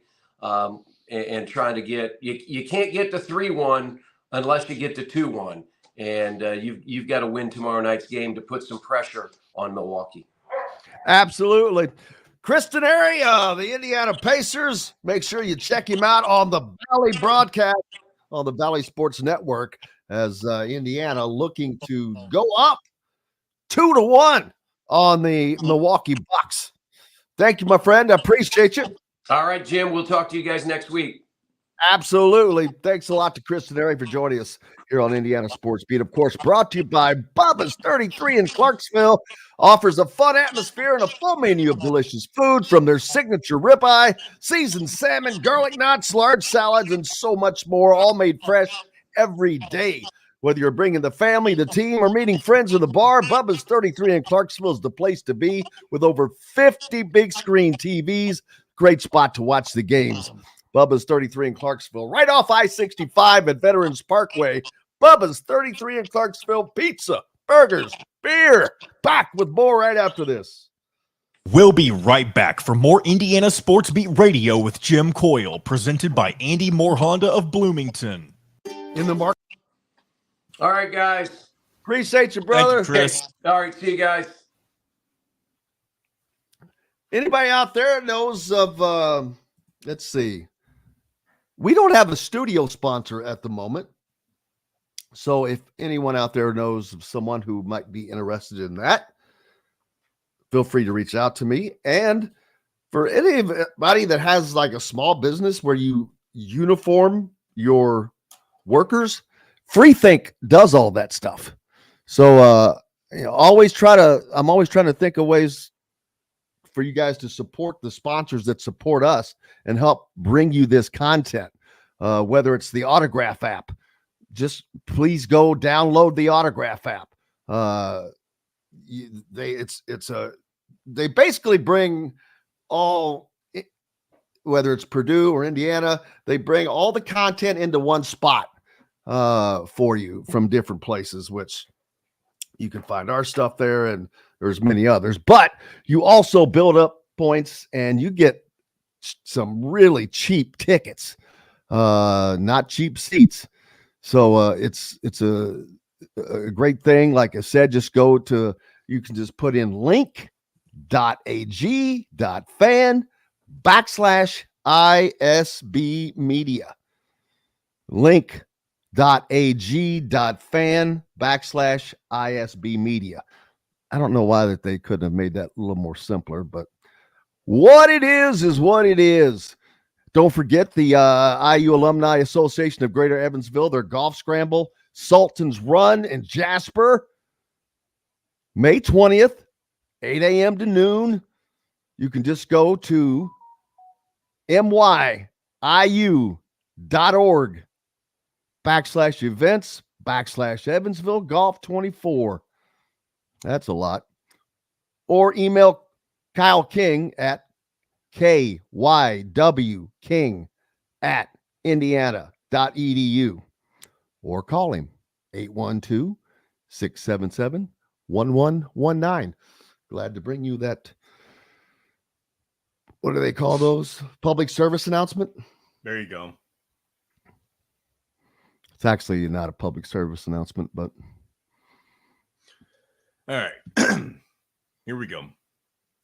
And trying to get you can't get to 3-1 unless you get to 2-1, and you've got to win tomorrow night's game to put some pressure on Milwaukee. Absolutely. Chris Denari, the Indiana Pacers. Make sure you check him out on the Valley broadcast on the Valley Sports Network as Indiana looking to go up 2-1 on the Milwaukee Bucks. Thank you, my friend. I appreciate you. All right, Jim, we'll talk to you guys next week. Absolutely. Thanks a lot to Chris Denari for joining us here on Indiana Sports Beat. Of course, brought to you by Bubba's 33 in Clarksville. Offers a fun atmosphere and a full menu of delicious food, from their signature ribeye, seasoned salmon, garlic knots, large salads, and so much more, all made fresh every day. Whether you're bringing the family, the team, or meeting friends in the bar, Bubba's 33 in Clarksville is the place to be, with over 50 big screen TVs. Great spot to watch the games. Bubba's 33 in Clarksville, right off I-65 at Veterans Parkway. Bubba's 33 in Clarksville. Pizza, burgers, beer. Back with more right after this. We'll be right back for more Indiana Sports Beat Radio with Jim Coyle, presented by Andy Moore Honda of Bloomington. In the market. All right, guys. Appreciate you, brother. Thank you, Chris. All right, see you guys. Anybody out there knows of, let's see. We don't have a studio sponsor at the moment. So if anyone out there knows of someone who might be interested in that, feel free to reach out to me. And for anybody that has like a small business where you uniform your workers, FreeThink does all that stuff. So, I'm always trying to think of ways for you guys to support the sponsors that support us and help bring you this content. Whether it's the Autograph app, just please go download the Autograph app. They basically bring all, whether it's Purdue or Indiana, they bring all the content into one spot for you from different places, which You can find our stuff there, and there's many others. But you also build up points, and you get some really cheap tickets, not cheap seats. So it's a great thing. Like I said, just go to, you can just put in link.ag.fan/ISB media. Link.ag.fan/ISB media. I don't know why that they couldn't have made that a little more simpler, but what it is what it is. Don't forget the IU Alumni Association of Greater Evansville, their golf scramble, Sultan's Run in Jasper, May 20th, 8 a.m. to noon. You can just go to myiu.org/events/Evansville Golf 24. That's a lot. Or email Kyle King at kywking@indiana.edu, or call him 812-677-1119. Glad to bring you that. What do they call those? Public service announcement? There you go. It's actually not a public service announcement, but. All right. Here we go.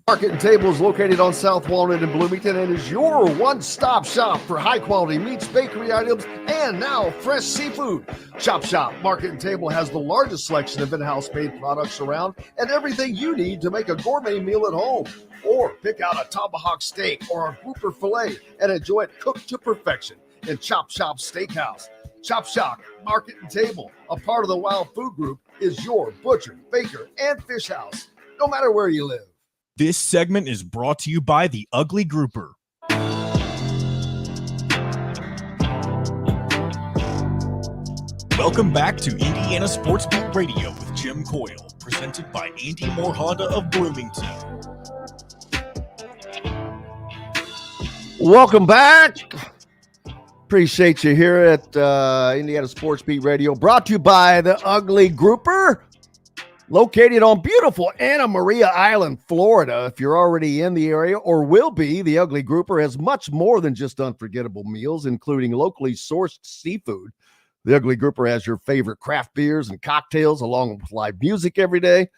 Market and Table is located on South Walnut in Bloomington and is your one-stop shop for high-quality meats, bakery items, and now fresh seafood. Chop Shop Market and Table has the largest selection of in-house made products around and everything you need to make a gourmet meal at home. Or pick out a tomahawk steak or a grouper filet and enjoy it cooked to perfection in Chop Shop Steakhouse. Chop Shop Market and Table, a part of the Wild Food Group, is your butcher, baker, and fish house, no matter where you live. This segment is brought to you by the Ugly Grouper. Welcome back to Indiana Sports Beat Radio with Jim Coyle, presented by Andy Moore Honda of Bloomington. Welcome back. Appreciate you here at Indiana Sports Beat Radio, brought to you by the Ugly Grouper, located on beautiful Anna Maria Island, Florida. If you're already in the area or will be, the Ugly Grouper has much more than just unforgettable meals, including locally sourced seafood. The Ugly Grouper has your favorite craft beers and cocktails, along with live music every day.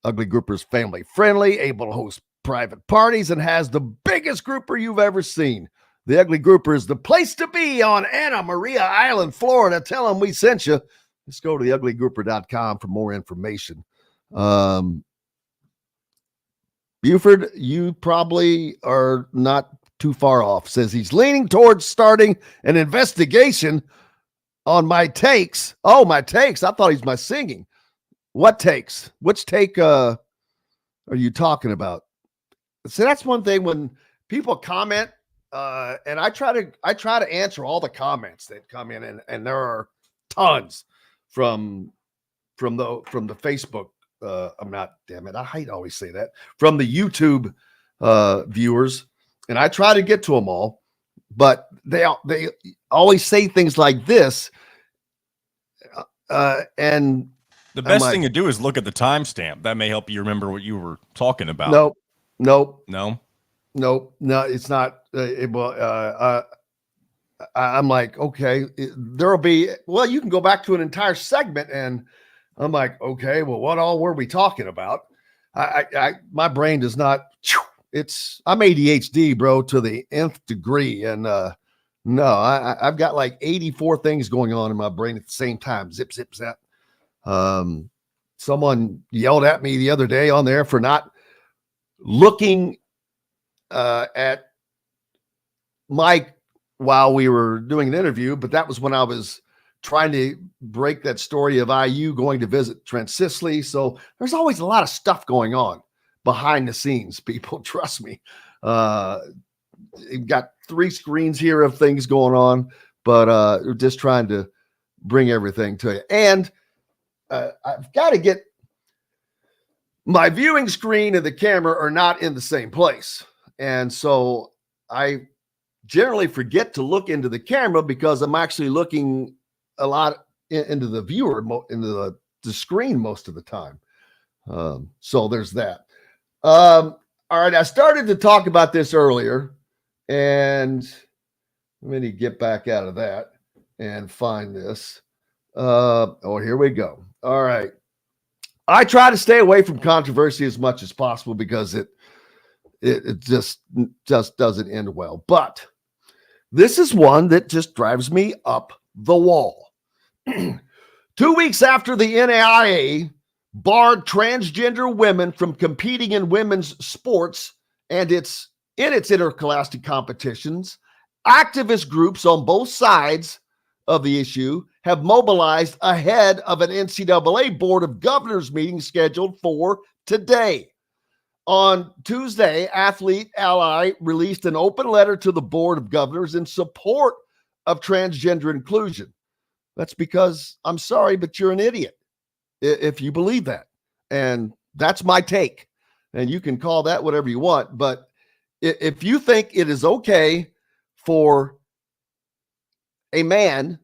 Ugly Grouper is family friendly, able to host private parties, and has the biggest grouper you've ever seen. The Ugly Grouper is the place to be on Anna Maria Island, Florida. Tell them we sent you. Just go to theuglygrouper.com for more information. Buford, you probably are not too far off. Says he's leaning towards starting an investigation on my takes. Oh, my takes. I thought he's my singing. What takes? Which take are you talking about? See, that's one thing when people comment, and I try to answer all the comments that come in, and there are tons from the Facebook. I'm not, damn it, I hate to always say that, from the YouTube viewers, and I try to get to them all, but they always say things like this, and the best thing to do is look at the timestamp. That may help you remember what you were talking about. No, it's not. I'm like, okay, there'll be, well, you can go back to an entire segment, and I'm like, okay, well, what all were we talking about? My brain does not, I'm ADHD, bro, to the nth degree. And no, I've got like 84 things going on in my brain at the same time. Zip, zip, zap. Someone yelled at me the other day on there for not looking at Mike while we were doing an interview, but that was when I was trying to break that story of IU going to visit Trent Sisley. So there's always a lot of stuff going on behind the scenes, people. Trust me. You've got 3 screens here of things going on, but we're just trying to bring everything to you. And I've got to get my viewing screen and the camera are not in the same place. And so I generally forget to look into the camera because I'm actually looking a lot into the viewer, into the the screen most of the time. So there's that. All right, I started to talk about this earlier, and let me get back out of that and find this. Here we go. All right. I try to stay away from controversy as much as possible because it just doesn't end well. But this is one that just drives me up the wall. 2 weeks after the NAIA barred transgender women from competing in women's sports and in its interscholastic competitions, activist groups on both sides of the issue have mobilized ahead of an NCAA Board of Governors meeting scheduled for today. On Tuesday, Athlete Ally released an open letter to the Board of Governors in support of transgender inclusion. That's because, I'm sorry, but you're an idiot if you believe that. And that's my take. And you can call that whatever you want. But if you think it is okay for a man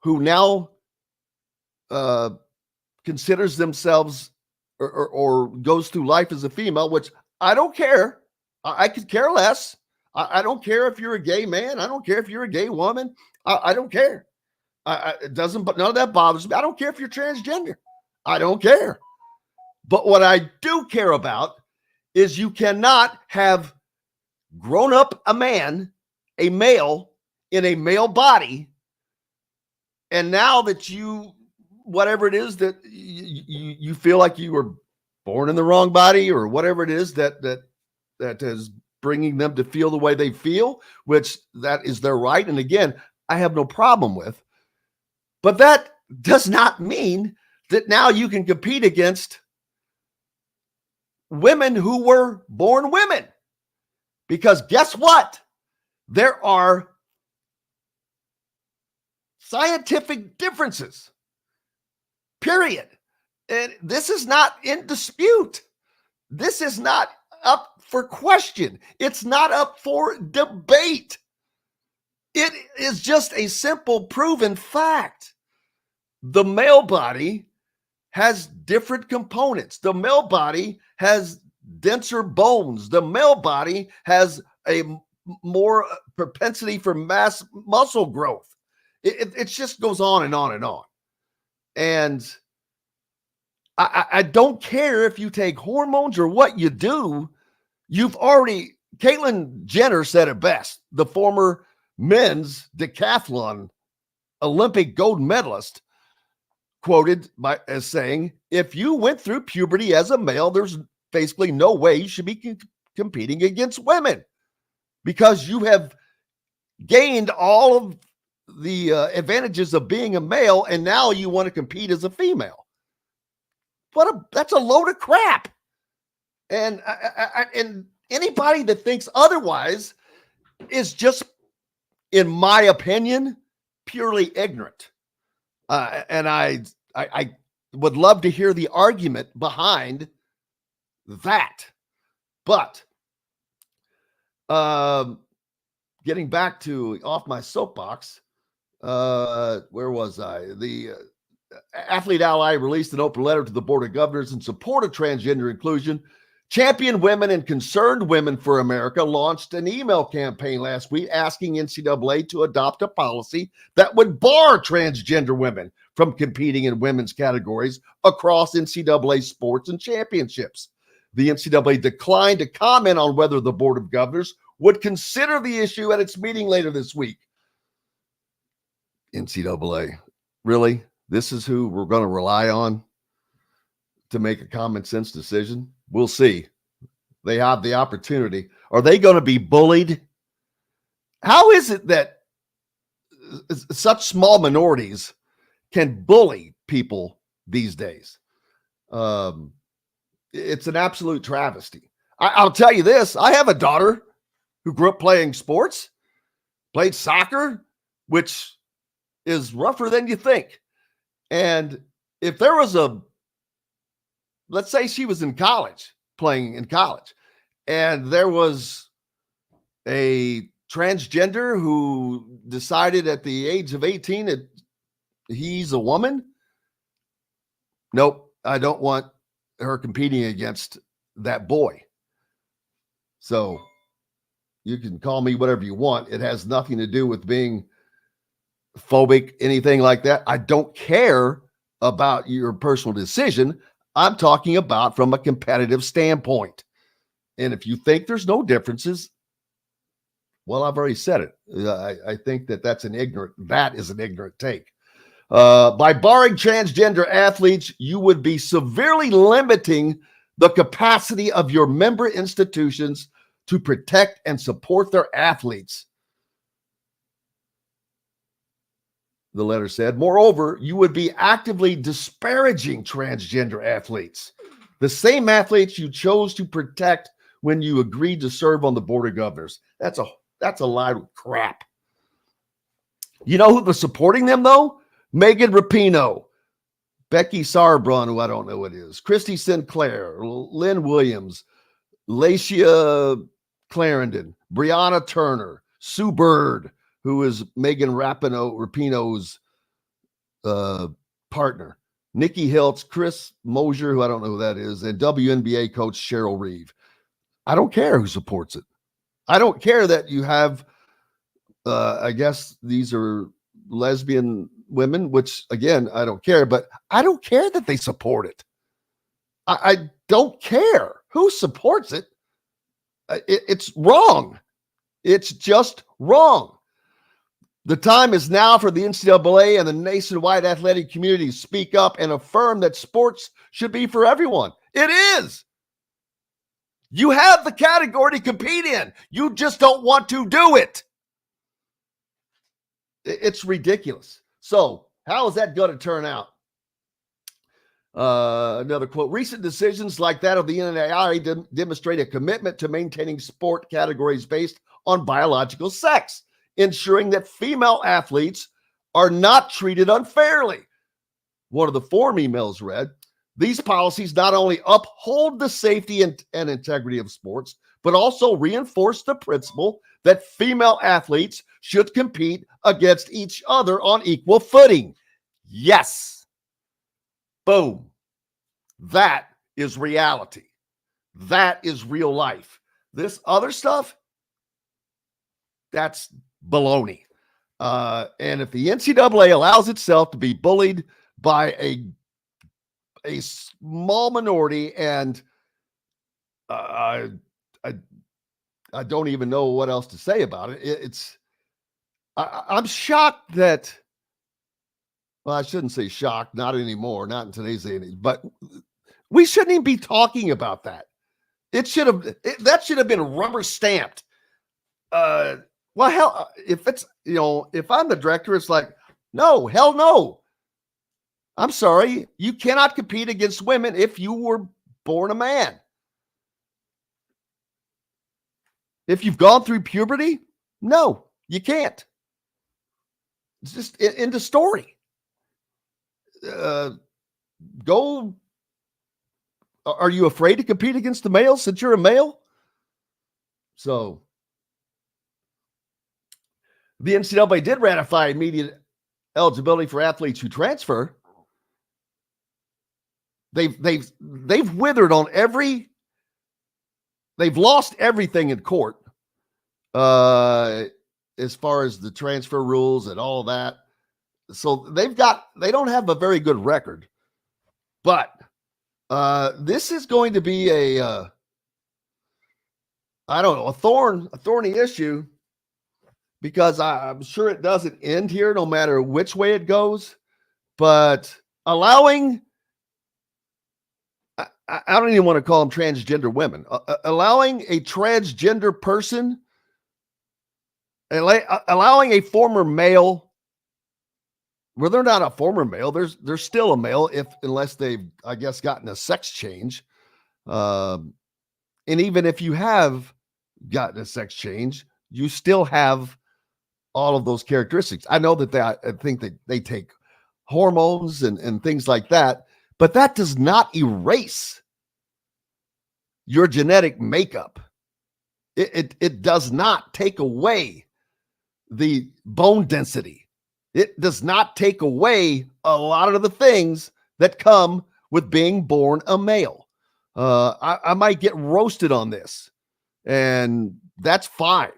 who now considers themselves or goes through life as a female, which I don't care. I could care less. I don't care if you're a gay man. I don't care if you're a gay woman. I don't care. It doesn't, but none of that bothers me. I don't care if you're transgender. I don't care. But what I do care about is you cannot have grown up a male in a male body, and now that you, whatever it is that you feel like you were born in the wrong body or whatever it is that is bringing them to feel the way they feel, which that is their right. And again, I have no problem with. But that does not mean that now you can compete against women who were born women. Because guess what? There are scientific differences, period. And this is not in dispute. This is not up for question. It's not up for debate. It is just a simple proven fact. The male body has different components. The male body has denser bones. The male body has a more propensity for mass muscle growth. It just goes on and on and on. And I don't care if you take hormones or what you do. Caitlyn Jenner said it best. The former men's decathlon Olympic gold medalist, quoted as saying, if you went through puberty as a male, there's basically no way you should be competing against women because you have gained all of the advantages of being a male, and now you want to compete as a female. That's a load of crap. And and anybody that thinks otherwise is just, in my opinion, purely ignorant. And I would love to hear the argument behind that. But getting back to off my soapbox, where was I? The Athlete Ally released an open letter to the Board of Governors in support of transgender inclusion. Champion Women and Concerned Women for America launched an email campaign last week asking NCAA to adopt a policy that would bar transgender women from competing in women's categories across NCAA sports and championships. The NCAA declined to comment on whether the Board of Governors would consider the issue at its meeting later this week. NCAA, really? This is who we're going to rely on to make a common sense decision? We'll see. They have the opportunity. Are they going to be bullied? How is it that such small minorities can bully people these days? It's an absolute travesty. I'll tell you this. I have a daughter who grew up playing sports, played soccer, which is rougher than you think. And if there was let's say she was in college, playing in college, and there was a transgender who decided at the age of 18 that he's a woman, Nope, I don't want her competing against that boy. So you can call me whatever you want. It has nothing to do with being phobic, anything like that. I don't care about your personal decision. I'm talking about from a competitive standpoint. And if you think there's no differences, well, I've already said it. I think that is an ignorant take. By barring transgender athletes, you would be severely limiting the capacity of your member institutions to protect and support their athletes. The letter said, moreover, you would be actively disparaging transgender athletes, the same athletes you chose to protect when you agreed to serve on the board of governors. That's a lie of crap. You know who was supporting them, though? Megan Rapinoe, Becky Sarbrun, who I don't know what it is, Christy Sinclair, Lynn Williams, Lacia Clarendon, Brianna Turner, Sue Bird, who is Megan Rapinoe's partner, Nikki Hiltz, Chris Mosier, who I don't know who that is, and WNBA coach Cheryl Reeve. I don't care who supports it. I don't care that you have, I guess these are lesbian women, which again, I don't care, but I don't care that they support it. I don't care who supports it. It's wrong. It's just wrong. The time is now for the NCAA and the nationwide athletic community to speak up and affirm that sports should be for everyone. It is. You have the category to compete in. You just don't want to do it. It's ridiculous. So how is that going to turn out? Another quote, recent decisions like that of the NAIA demonstrate a commitment to maintaining sport categories based on biological sex, ensuring that female athletes are not treated unfairly. One of the forum emails read, these policies not only uphold the safety and integrity of sports, but also reinforce the principle that female athletes should compete against each other on equal footing. Yes. Boom. That is reality. That is real life. This other stuff, that's baloney. And if the NCAA allows itself to be bullied by a small minority, and I don't even know what else to say about it. I'm shocked that, well, I shouldn't say shocked, not anymore, not in today's day and age, but we shouldn't even be talking about that. That should have been rubber stamped. Well, hell, if it's, if I'm the director, it's like, no, hell no. I'm sorry. You cannot compete against women if you were born a man. If you've gone through puberty, no, you can't. It's just in the story. Go. Are you afraid to compete against the males since you're a male? So the NCAA did ratify immediate eligibility for athletes who transfer. They've withered on they've lost everything in court as far as the transfer rules and all that. So they don't have a very good record, but this is going to be a thorny issue, because I'm sure it doesn't end here no matter which way it goes, but allowing, I don't even want to call them transgender women, allowing a transgender person, allowing a former male, well, they're not a former male, they're still a male unless they've, I guess, gotten a sex change. And even if you have gotten a sex change, you still have all of those characteristics. I know that I think that they take hormones and things like that, but that does not erase your genetic makeup. It does not take away the bone density. It does not take away a lot of the things that come with being born a male. I might get roasted on this, and that's fine.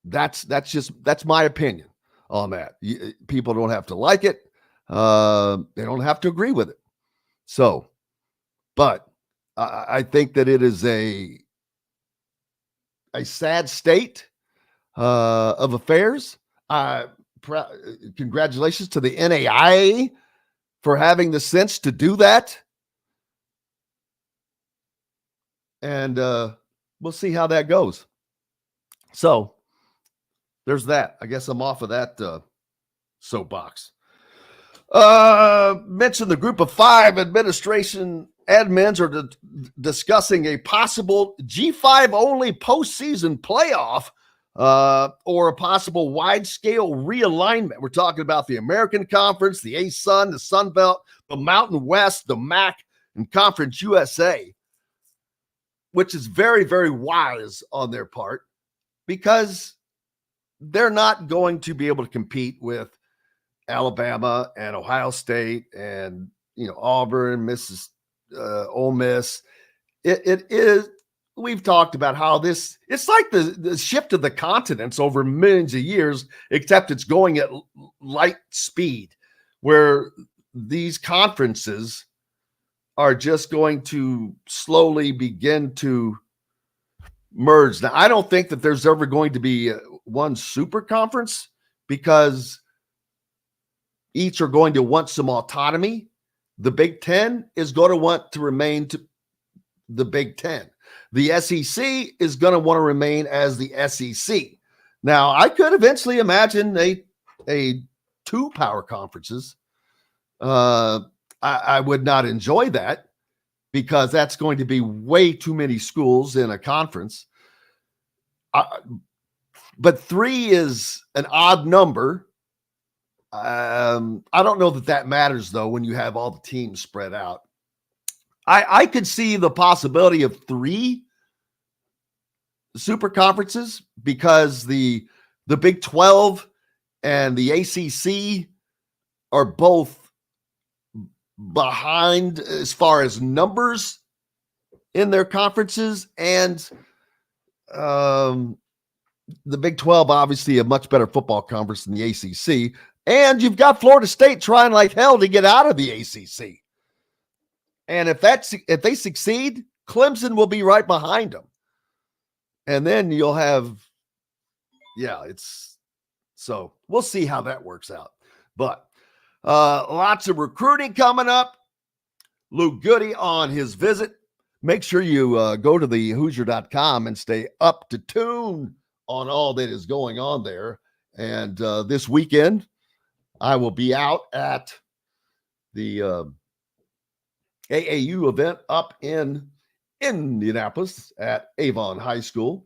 That's my opinion on that. People don't have to like it. They don't have to agree with it. So, but I think that it is a sad state of affairs. Congratulations to the NAIA for having the sense to do that. And we'll see how that goes. So there's that. I guess I'm off of that soapbox. Mentioned the group of 5 administration admins are discussing a possible G5 only postseason playoff or a possible wide-scale realignment. We're talking about the American Conference, the ASUN, the Sun Belt, the Mountain West, the MAC, and Conference USA, which is very, very wise on their part because they're not going to be able to compete with Alabama and Ohio State and, Auburn, Ole Miss. It is. We've talked about how it's like the shift of the continents over millions of years, except it's going at light speed, where these conferences are just going to slowly begin to merge. Now, I don't think that there's ever going to be one super conference because each are going to want some autonomy. The Big Ten is going to want to remain to the Big Ten. The SEC is going to want to remain as the SEC. Now, I could eventually imagine a 2 power conferences. I would not enjoy that because that's going to be way too many schools in a conference. But 3 is an odd number. I don't know that matters, though, when you have all the teams spread out. I could see the possibility of 3 super conferences because the Big 12 and the ACC are both behind as far as numbers in their conferences, and the Big 12 obviously a much better football conference than the ACC, and you've got Florida State trying like hell to get out of the ACC. And if they succeed, Clemson will be right behind them. And then you'll have, so we'll see how that works out. But lots of recruiting coming up. Lou Goody on his visit. Make sure you go to the Hoosier.com and stay up to tune on all that is going on there. And this weekend, I will be out at the AAU event up in Indianapolis at Avon High School,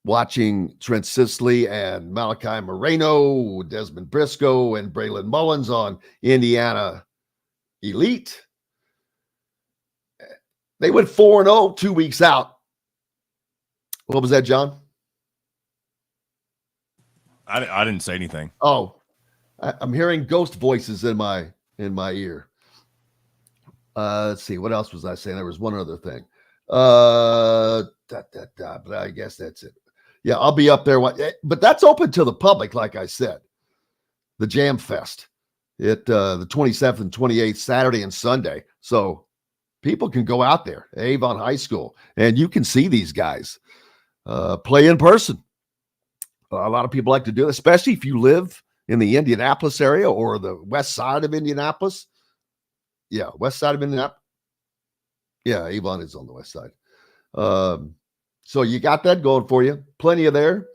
watching Trent Sisley and Malachi Moreno, Desmond Briscoe, and Braylon Mullins on Indiana Elite. They went 4-0 2 weeks out. What was that, John? I didn't say anything. Oh, I'm hearing ghost voices in my ear. Let's see. What else was I saying? There was one other thing. But I guess that's it. Yeah, I'll be up there. But that's open to the public, like I said. The Jam Fest. The 27th and 28th, Saturday and Sunday. So people can go out there, Avon High School, and you can see these guys play in person. A lot of people like to do it, especially if you live in the Indianapolis area or the west side of Indianapolis. Yeah, west side of Indianapolis. Yeah, Avon is on the west side. So you got that going for you. Plenty of there.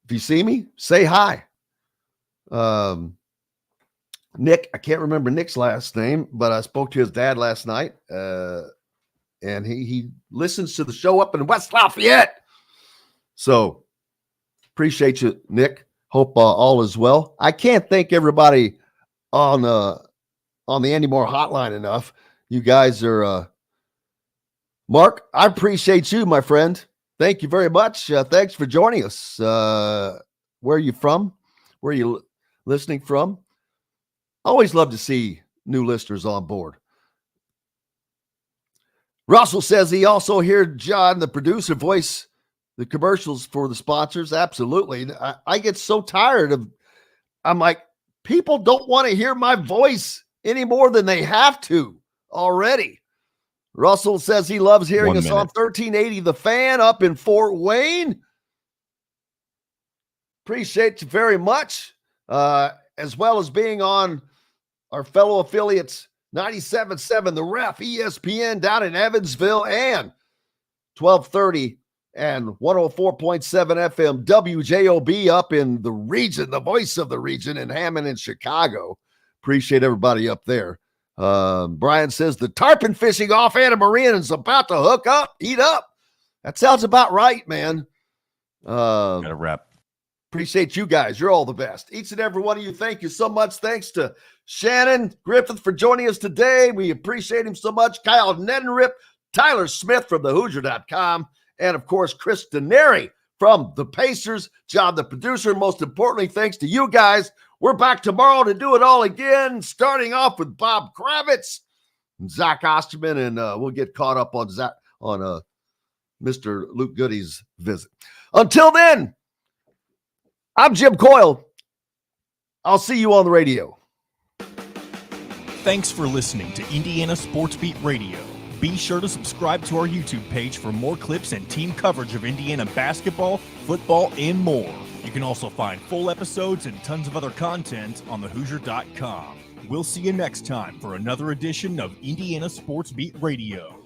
If you see me, say hi. Nick, I can't remember Nick's last name, but I spoke to his dad last night. And he listens to the show up in West Lafayette. So appreciate you, Nick. Hope all is well. I can't thank everybody on the Andy Moore hotline enough. You guys are Mark, I appreciate you, my friend. Thank you very much. Thanks for joining us. Where are you from? listening from. Always love to see new listeners on board. Russell says he also heard John, the producer, voice the commercials for the sponsors. Absolutely. I get so tired of, I'm like, people don't want to hear my voice any more than they have to already. Russell says he loves hearing us on 1380 The Fan up in Fort Wayne. Appreciate you very much. As well as being on our fellow affiliates, 97.7 The Ref, ESPN down in Evansville, and 1230 and 104.7 FM WJOB up in the region, the voice of the region in Hammond and Chicago. Appreciate everybody up there. Brian says the tarpon fishing off Anna Maria is about to hook up, eat up. That sounds about right, man. Got a wrap. Appreciate you guys. You're all the best. Each and every one of you, thank you so much. Thanks to Shannon Griffith for joining us today. We appreciate him so much. Kyle Neddenriep, Tyler Smith from thehoosier.com, and, of course, Chris Denari from the Pacers. John, the producer, and most importantly, thanks to you guys. We're back tomorrow to do it all again, starting off with Bob Kravitz and Zach Osterman, and we'll get caught up on Mr. Luke Goody's visit. Until then, I'm Jim Coyle. I'll see you on the radio. Thanks for listening to Indiana Sports Beat Radio. Be sure to subscribe to our YouTube page for more clips and team coverage of Indiana basketball, football, and more. You can also find full episodes and tons of other content on thehoosier.com. We'll see you next time for another edition of Indiana Sports Beat Radio.